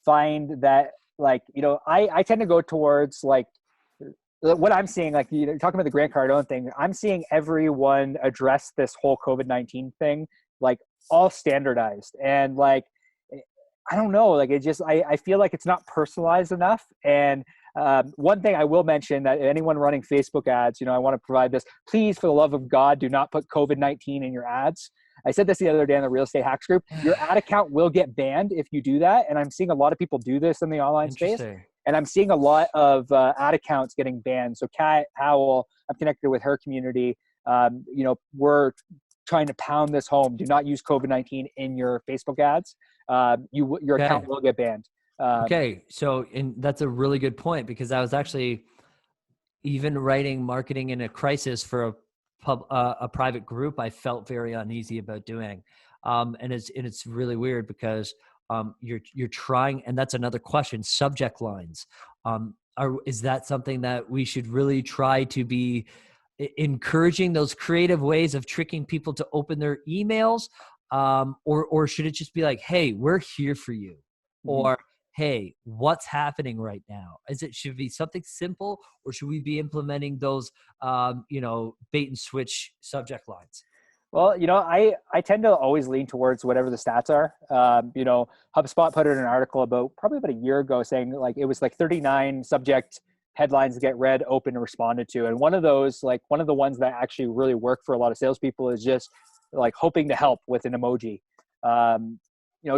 find that I tend to go towards like what I'm seeing, like, talking about the Grant Cardone thing, I'm seeing everyone address this whole COVID-19 thing, like all standardized. And like, I don't know, like I feel like it's not personalized enough. And one thing I will mention, that anyone running Facebook ads, I want to provide this, please, for the love of God, do not put COVID-19 in your ads. I said this the other day in the Real Estate Hacks group. Your ad account will get banned if you do that. And I'm seeing a lot of people do this in the online space. And I'm seeing a lot of ad accounts getting banned. So Kat Howell, I'm connected with her community. We're trying to pound this home. Do not use COVID-19 in your Facebook ads. Your account will get banned. Okay. So, and that's a really good point, because I was actually even writing marketing in a crisis for a private group I felt very uneasy about doing. And it's really weird because you're trying, and that's another question, subject lines. Is that something that we should really try to be encouraging, those creative ways of tricking people to open their emails? Or should it just be like, hey, we're here for you? Or, hey, what's happening right now? Should it be something simple, or should we be implementing those, bait and switch subject lines? Well, I tend to always lean towards whatever the stats are. HubSpot put in an article probably about a year ago saying like it was like 39 subject headlines that get read, opened, and responded to. And one of those, like one of the ones that actually really work for a lot of salespeople is just like hoping to help with an emoji.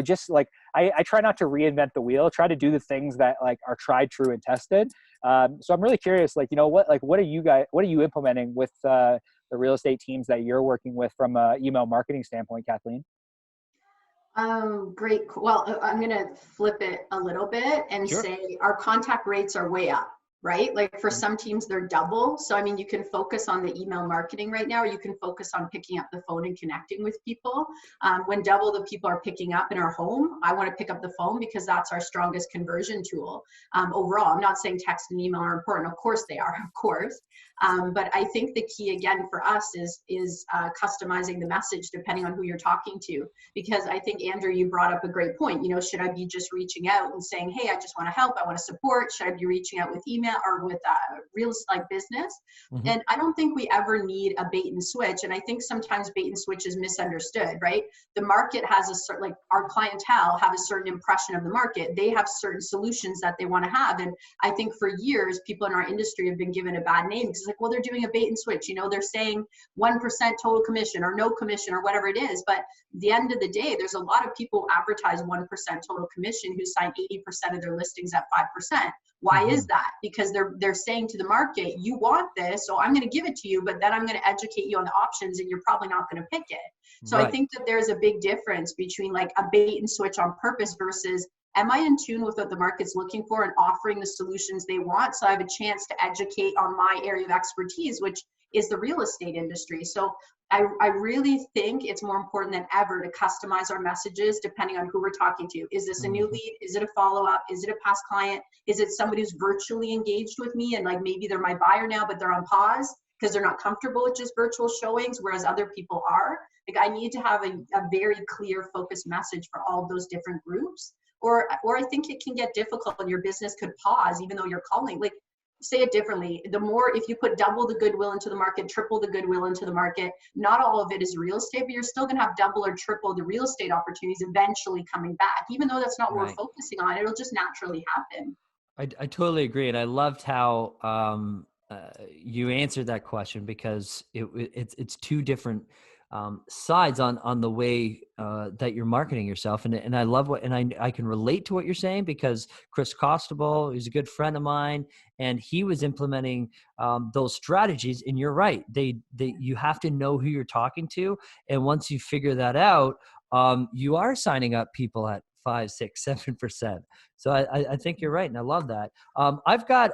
Just like I try not to reinvent the wheel, try to do the things that like are tried, true, and tested. So I'm really curious, like, what are you implementing with the real estate teams that you're working with from an email marketing standpoint, Kathleen? Great. Well, I'm going to flip it a little bit and Sure. say our contact rates are way up, right? Like for some teams, they're double. So, I mean, you can focus on the email marketing right now, or you can focus on picking up the phone and connecting with people. When double the people are picking up in our home, I want to pick up the phone because that's our strongest conversion tool. Overall, I'm not saying text and email are important. Of course they are, of course. But I think the key again for us is customizing the message depending on who you're talking to. Because I think, Andrew, you brought up a great point. You know, should I be just reaching out and saying, hey, I just want to help, I want to support? Should I be reaching out with email or with real like business? Mm-hmm. And I don't think we ever need a bait and switch. And I think sometimes bait and switch is misunderstood, right? The market has a certain, like our clientele have a certain impression of the market. They have certain solutions that they want to have. And I think for years, people in our industry have been given a bad name because it's like, well, they're doing a bait and switch. You know, they're saying 1% total commission or no commission or whatever it is. But at the end of the day, there's a lot of people who advertise 1% total commission who sign 80% of their listings at 5%. Why is that? Because they're saying to the market, you want this, so I'm going to give it to you, but then I'm going to educate you on the options and you're probably not going to pick it. So I think that there's a big difference between like a bait and switch on purpose versus am I in tune with what the market's looking for and offering the solutions they want? So I have a chance to educate on my area of expertise, which is the real estate industry. So I really think it's more important than ever to customize our messages depending on who we're talking to. Is this a new lead? Is it a follow-up? Is it a past client? Is it somebody who's virtually engaged with me and like maybe they're my buyer now, but they're on pause because they're not comfortable with just virtual showings, whereas other people are? Like I need to have a very clear focused message for all of those different groups. Or I think it can get difficult and your business could pause even though you're calling. Like, say it differently. The more, if you put double the goodwill into the market, triple the goodwill into the market, not all of it is real estate, but you're still going to have double or triple the real estate opportunities eventually coming back. Even though that's not what we're focusing on, it'll just naturally happen. I totally agree. And I loved how you answered that question because it's two different sides on the way that you're marketing yourself. And I love I can relate to what you're saying because Chris Costable is a good friend of mine and he was implementing those strategies. And you're right. You have to know who you're talking to. And once you figure that out, you are signing up people at 5, 6, 7%. So I think you're right. And I love that. I've got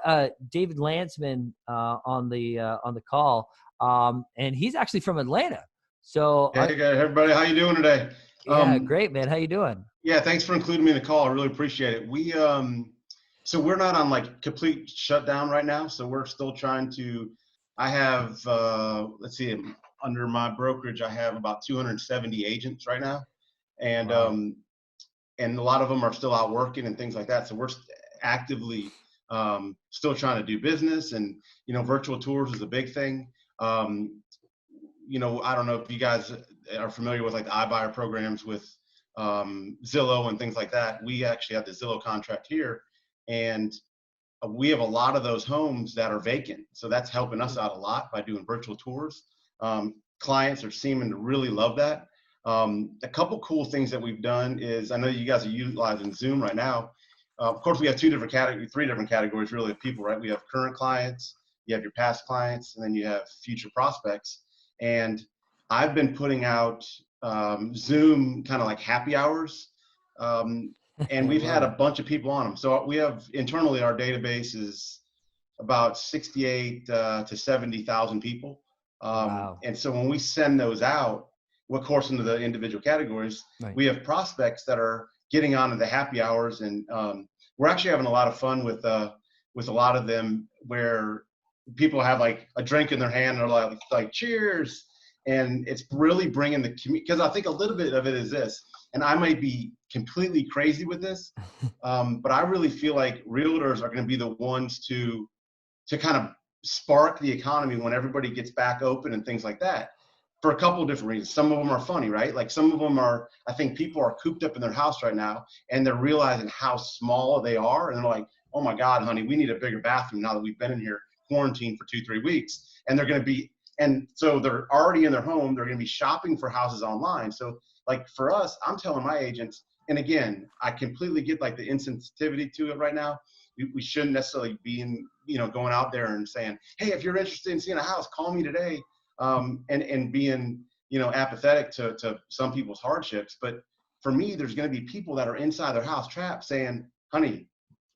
David Landsman on the call and he's actually from Atlanta. So hey everybody, how you doing today? Yeah, great, man. How you doing? Yeah, thanks for including me in the call. I really appreciate it. We so we're not on like complete shutdown right now. So we're still trying to. I have let's see, under my brokerage, I have about 270 agents right now, and and a lot of them are still out working and things like that. So we're actively still trying to do business, and you know, virtual tours is a big thing. You know, I don't know if you guys are familiar with like the iBuyer programs with Zillow and things like that. We actually have the Zillow contract here, and we have a lot of those homes that are vacant. So that's helping us out a lot by doing virtual tours. Clients are seeming to really love that. A couple cool things that we've done is, I know you guys are utilizing Zoom right now. Of course, we have three different categories really of people, right? We have current clients, you have your past clients, and then you have future prospects. And I've been putting out Zoom kind of like happy hours. And we've had a bunch of people on them. So we have internally, our database is about 68 to 70,000 people. And so when we send those out, of course, into the individual categories, we have prospects that are getting onto the happy hours. And we're actually having a lot of fun with a lot of them where people have like a drink in their hand and they're like cheers. And it's really bringing the community, because I think a little bit of it is this, and I might be completely crazy with this, but I really feel like realtors are going to be the ones to kind of spark the economy when everybody gets back open and things like that, for a couple of different reasons. Some of them are funny, right? Like some of them are, I think people are cooped up in their house right now and they're realizing how small they are. And they're like, oh my God, honey, we need a bigger bathroom now that we've been in here quarantined for 2-3 weeks. And they're going to be, and so they're already in their home. They're going to be shopping for houses online. So like for us, I'm telling my agents, and again, I completely get like the insensitivity to it right now. We shouldn't necessarily be going out there and saying, hey, if you're interested in seeing a house, call me today. And being, apathetic to some people's hardships. But for me, there's going to be people that are inside their house trapped saying, honey,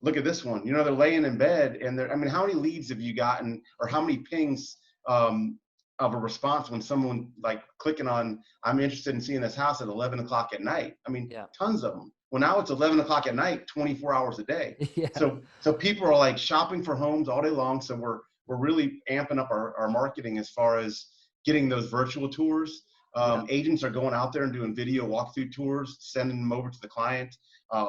look at this one. You know, they're laying in bed and I mean, how many leads have you gotten, or how many pings of a response when someone like clicking on, I'm interested in seeing this house at 11 o'clock at night. I mean, tons of them. Well, now it's 11 o'clock at night, 24 hours a day. Yeah. So people are like shopping for homes all day long. So we're really amping up our marketing as far as getting those virtual tours. Agents are going out there and doing video walkthrough tours, sending them over to the client.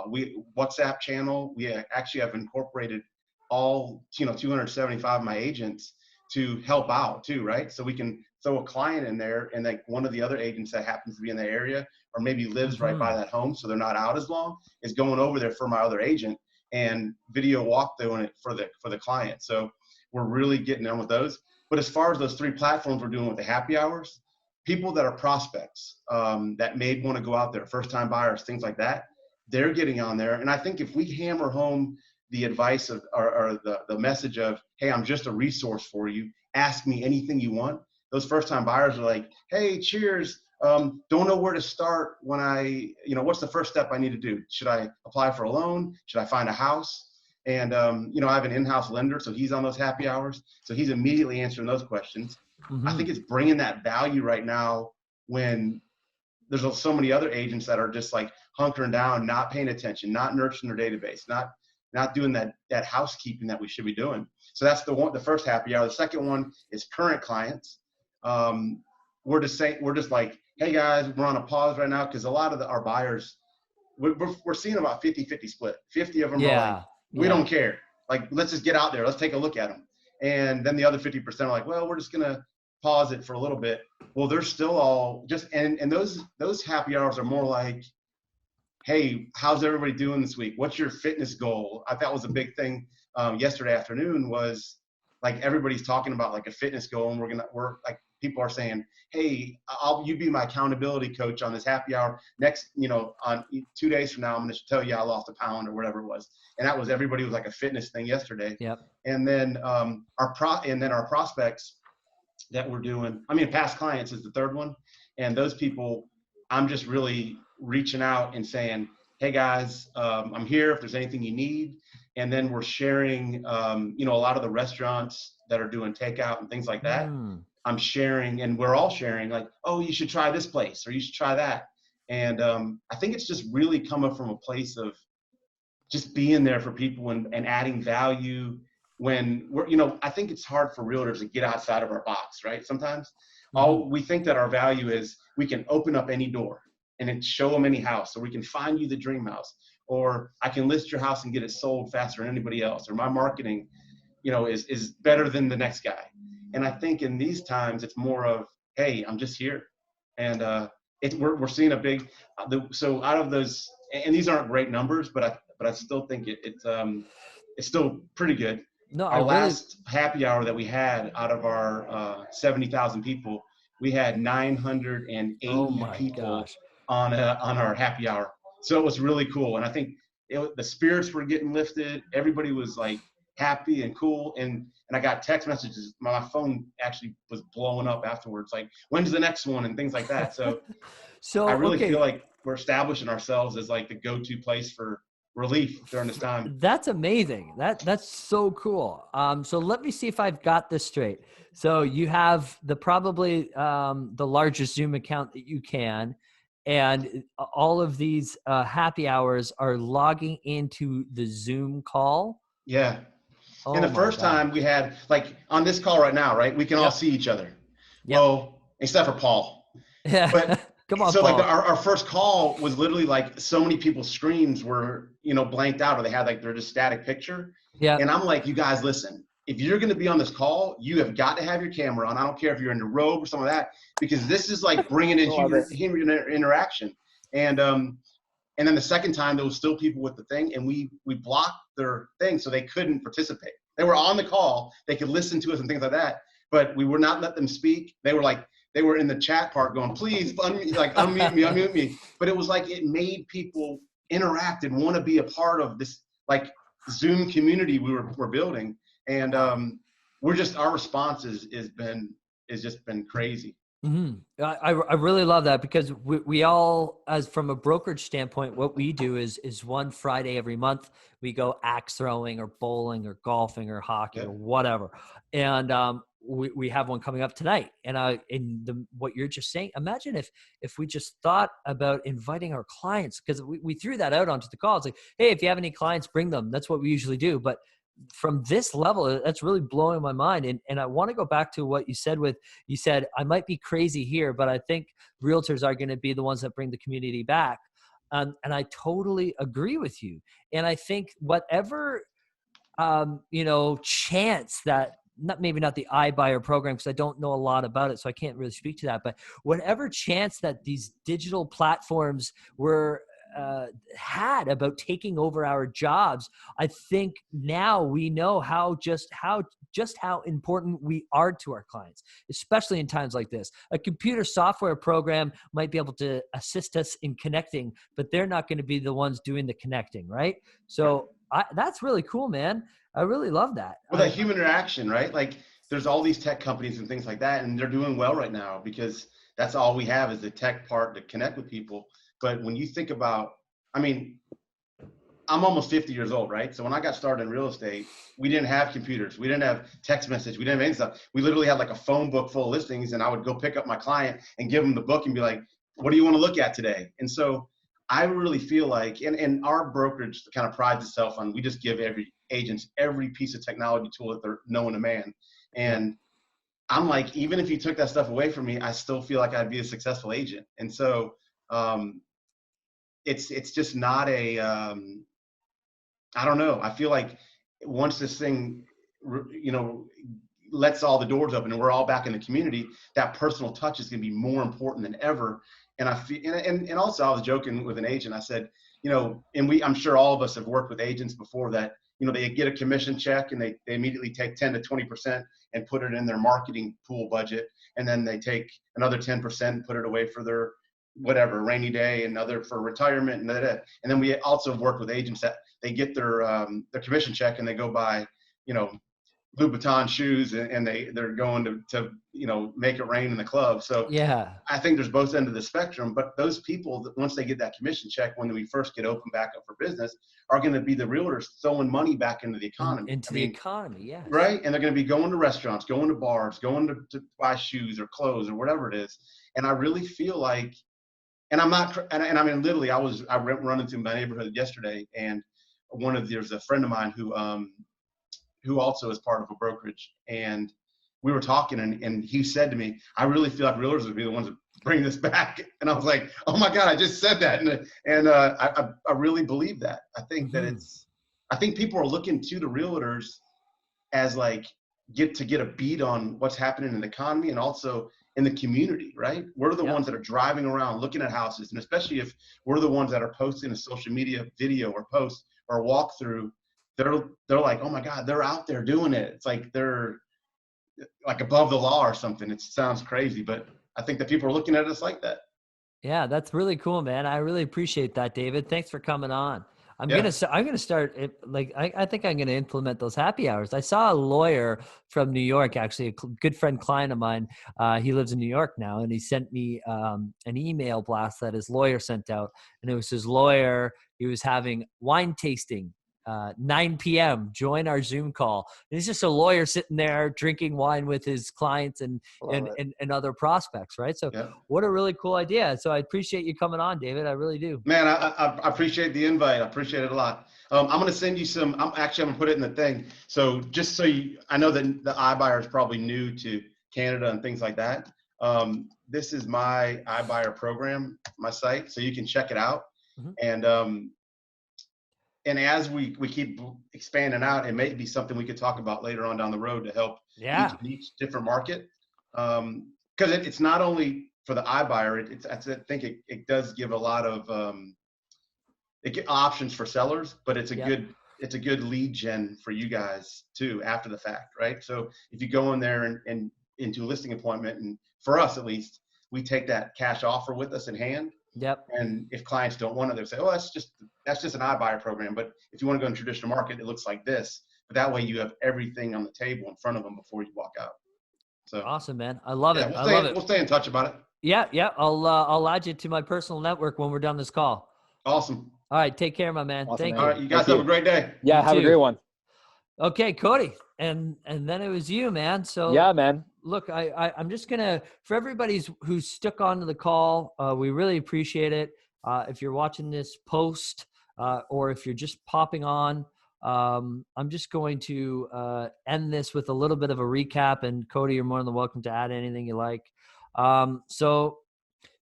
We WhatsApp channel. We actually have incorporated all 275 of my agents to help out too, right? So we can throw a client in there, and like one of the other agents that happens to be in the area or maybe lives right by that home, so they're not out as long, is going over there for my other agent and video walkthrough it for the client. So we're really getting on with those. But as far as those 3 platforms we're doing with the happy hours, people that are prospects that may want to go out there, first-time buyers, things like that, they're getting on there. And I think if we hammer home the advice of or the message of, hey, I'm just a resource for you, ask me anything you want, those first-time buyers are like, hey, cheers, don't know where to start when what's the first step I need to do? Should I apply for a loan? Should I find a house? And I have an in-house lender, so he's on those happy hours, so he's immediately answering those questions. I think it's bringing that value right now when there's so many other agents that are just like hunkering down, not paying attention, not nurturing their database, not doing that housekeeping that we should be doing. So that's the first happy hour. The second one is current clients. We're just like, hey guys, we're on a pause right now because a lot of our buyers, we're seeing about 50-50 split. 50 of them are like, we don't care. Like, let's just get out there. Let's take a look at them. And then the other 50% are like, well, we're just going to pause it for a little bit. Well, they're still all just, and those happy hours are more like, hey, how's everybody doing this week? What's your fitness goal? I thought was a big thing yesterday afternoon was like, everybody's talking about like a fitness goal, and we're like, people are saying, hey, you be my accountability coach on this happy hour. Next, on 2 days from now, I'm going to tell you I lost a pound or whatever it was. And that was, everybody was like a fitness thing yesterday. Yep. And then our prospects that we're doing, past clients is the third one. And those people, I'm just really reaching out and saying, hey guys, I'm here if there's anything you need. And then we're sharing, a lot of the restaurants that are doing takeout and things like that. I'm sharing, and we're all sharing, like, oh, you should try this place, or you should try that. And I think it's just really coming from a place of just being there for people and adding value when I think it's hard for realtors to get outside of our box, right? Sometimes we think that our value is we can open up any door and then show them any house, or we can find you the dream house, or I can list your house and get it sold faster than anybody else, or my marketing, is better than the next guy. And I think in these times, it's more of, hey, I'm just here. And we're seeing a big, so out of those, and these aren't great numbers, but I still think it's still pretty good. No, our last happy hour that we had out of our 70,000 people, we had 980 people on our happy hour. So it was really cool. And I think the spirits were getting lifted. Everybody was like happy and cool. And I got text messages. My phone actually was blowing up afterwards. Like, when's the next one and things like that. So, I really feel like we're establishing ourselves as like the go-to place for relief during this time. That's amazing. That's so cool. So let me see if I've got this straight. So you have probably the largest Zoom account that you can, and all of these happy hours are logging into the Zoom call. Yeah. And the first time we had, like on this call right now, right? We can all see each other. Well, except for Paul. Yeah. But come on, so Paul. like our first call was literally like so many people's screens were, blanked out, or they had like their just static picture. Yeah. And I'm like, you guys, listen, if you're going to be on this call, you have got to have your camera on. I don't care if you're in the robe or some of that, because this is like bringing in human interaction. And then the second time, there was still people with the thing, and we blocked their thing so they couldn't participate. They were on the call, they could listen to us and things like that, but we would not let them speak. They were in the chat part going, please unmute me. But it was like, it made people interact and want to be a part of this like Zoom community we're building. And our response is just been crazy. I really love that, because we all, as from a brokerage standpoint, what we do is one Friday every month, we go axe throwing or bowling or golfing or hockey or Yep. whatever. And we have one coming up tonight. And what you're just saying, imagine if we just thought about inviting our clients, because we threw that out onto the call. It's like, hey, if you have any clients, bring them. That's what we usually do. But from this level, that's really blowing my mind. And I want to go back to what you said, I might be crazy here, but I think realtors are going to be the ones that bring the community back. And I totally agree with you. And I think whatever, chance that, maybe not the iBuyer program, because I don't know a lot about it, so I can't really speak to that, but whatever chance that these digital platforms were had about taking over our jobs, I think now we know just how important we are to our clients, especially in times like this. A computer software program might be able to assist us in connecting, but they're not going to be the ones doing the connecting, right? So that's really cool, man. I really love that. Well, that human interaction, right? Like there's all these tech companies and things like that, and they're doing well right now because that's all we have is the tech part to connect with people. But when you think about, I mean, I'm almost 50 years old, right? So when I got started in real estate, we didn't have computers. We didn't have text message. We didn't have any stuff. We literally had like a phone book full of listings, and I would go pick up my client and give them the book and be like, what do you want to look at today? And so I really feel like, and our brokerage kind of prides itself on, we just give every agents every piece of technology tool that they're known to man. And I'm like, even if you took that stuff away from me, I still feel like I'd be a successful agent. And so it's just not a, I don't know. I feel like once this thing, lets all the doors open and we're all back in the community, that personal touch is going to be more important than ever. And I feel, and also I was joking with an agent. I said, I'm sure all of us have worked with agents before that, they get a commission check and they immediately take 10 to 20% and put it in their marketing pool budget. And then they take another 10% and put it away for their whatever, rainy day, and other for retirement. And then we also work with agents that they get their commission check and they go buy, Louboutin shoes, and they're going to make it rain in the club. So Yeah. I think there's both ends of the spectrum, but those people that once they get that commission check, when we first get open back up for business, are going to be the realtors throwing money back into the economy. Economy, yes. Right. And they're going to be going to restaurants, going to bars, going to buy shoes or clothes or whatever it is. And I really feel like, and I'm not, and I mean, literally I went running through my neighborhood yesterday, and there's a friend of mine who also is part of a brokerage, and we were talking, and he said to me, I really feel like realtors would be the ones that bring this back. And I was like, oh my God, I just said that. And I really believe that. I think that I think people are looking to the realtors as like, get a beat on what's happening in the economy and also in the community, right? We're the ones that are driving around looking at houses. And especially if we're the ones that are posting a social media video or post or walkthrough, they're like, oh my God, they're out there doing it. It's like they're like above the law or something. It sounds crazy, but I think that people are looking at us like that. Yeah, that's really cool, man. I really appreciate that, David. Thanks for coming on. I'm gonna start I think I'm gonna implement those happy hours. I saw a lawyer from New York, actually, a good client of mine. He lives in New York now, and he sent me an email blast that his lawyer sent out, and it was his lawyer. He was having wine tasting. 9 p.m. Join our Zoom call. And he's just a lawyer sitting there drinking wine with his clients and other prospects, right? So what a really cool idea. So I appreciate you coming on, David. I really do. Man, I appreciate the invite. I appreciate it a lot. I'm going to send you some. I'm going to put it in the thing. So just so I know that the iBuyer is probably new to Canada and things like that. This is my iBuyer program, my site, so you can check it out. And as we keep expanding out, it may be something we could talk about later on down the road to help each different market. Because it's not only for the iBuyer, I think it does give a lot of options for sellers, but it's a good lead gen for you guys too after the fact, right? So if you go in there and into a listing appointment, and for us at least, we take that cash offer with us in hand. And if clients don't want it, they'll say, oh, that's just an iBuyer program. But if you want to go in traditional market, it looks like this. But that way you have everything on the table in front of them before you walk out. So awesome, man. I love it. We'll stay in touch about it. Yeah. I'll add you to my personal network when we're done this call. Awesome. All right. Take care, my man. Awesome, Thank man. you. All right, you guys have a great day. Yeah, You have a too. great one. Okay, Cody. And then it was you, man. So yeah, man. Look, I'm just gonna, for everybody who's stuck onto the call, we really appreciate it. If you're watching this post, or if you're just popping on, I'm just going to end this with a little bit of a recap. And Cody, you're more than welcome to add anything you like. So,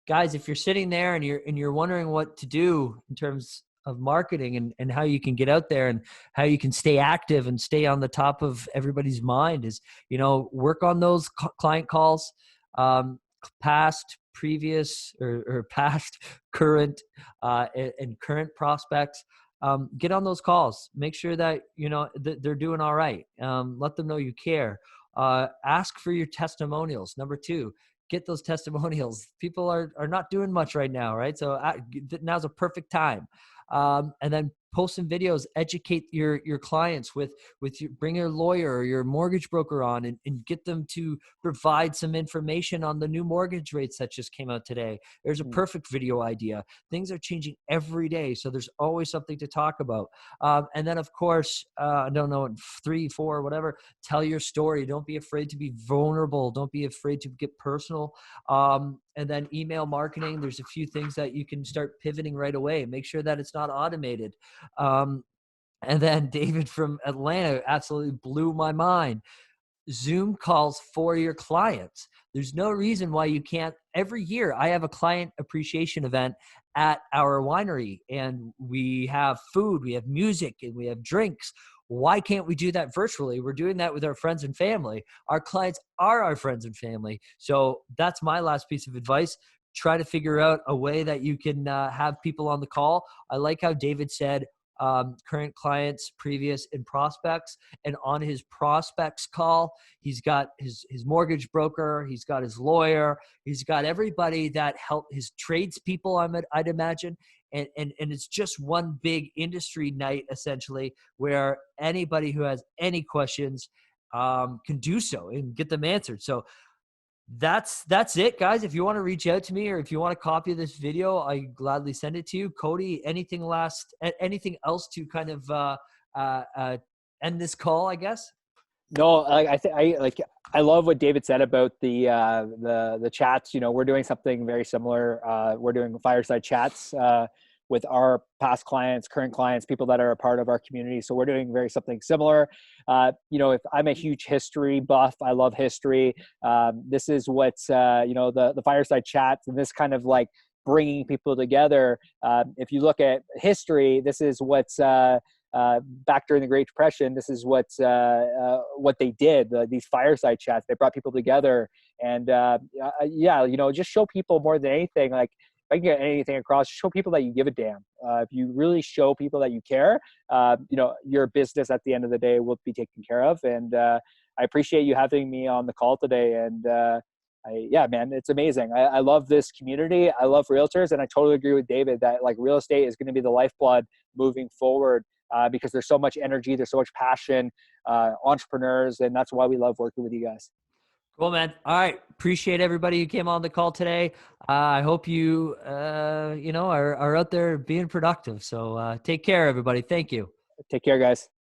guys, if you're sitting there and you're wondering what to do in terms of marketing and how you can get out there and how you can stay active and stay on the top of everybody's mind, is, work on those client calls, past, previous, or past, current, and current prospects. Get on those calls. Make sure that they're doing all right. Let them know you care. Ask for your testimonials. Number 2, get those testimonials. People are not doing much right now, right? So now's a perfect time. And then post some videos, educate your clients bring your lawyer or your mortgage broker on and get them to provide some information on the new mortgage rates that just came out today. There's a perfect video idea. Things are changing every day, so there's always something to talk about. And then, of course, I don't know, 3, 4, whatever, tell your story. Don't be afraid to be vulnerable. Don't be afraid to get personal. And then email marketing, there's a few things that you can start pivoting right away. Make sure that it's not automated. And then David from Atlanta absolutely blew my mind. Zoom calls for your clients. There's no reason why you can't. Every year I have a client appreciation event at our winery, and we have food, we have music, and we have drinks. Why can't we do that virtually? We're doing that with our friends and family. Our clients are our friends and family. So that's my last piece of advice. Try to figure out a way that you can have people on the call. I like how David said, current clients, previous, and prospects. And on his prospects call, he's got his mortgage broker, he's got his lawyer, he's got everybody that help his tradespeople, I'd imagine. And it's just one big industry night, essentially, where anybody who has any questions can do so and get them answered. So that's it, guys. If you want to reach out to me, or if you want a copy of this video, I gladly send it to you. Cody, anything else to kind of end this call, I guess? No, I love what David said about the chats. We're doing something very similar. We're doing fireside chats with our past clients, current clients, people that are a part of our community. So we're doing something similar. If I'm a huge history buff, I love history. This is what's the fireside chats, and this kind of like bringing people together. If you look at history, this is what's back during the Great Depression. This is what they did. These fireside chats, they brought people together, and just show people more than anything. Like, if I can get anything across, show people that you give a damn. If you really show people that you care, your business at the end of the day will be taken care of. And I appreciate you having me on the call today. And man, it's amazing. I love this community. I love realtors, and I totally agree with David that like real estate is going to be the lifeblood moving forward. Because there's so much energy, there's so much passion, entrepreneurs, and that's why we love working with you guys. Cool, man. All right. Appreciate everybody who came on the call today. I hope you, are out there being productive. So take care, everybody. Thank you. Take care, guys.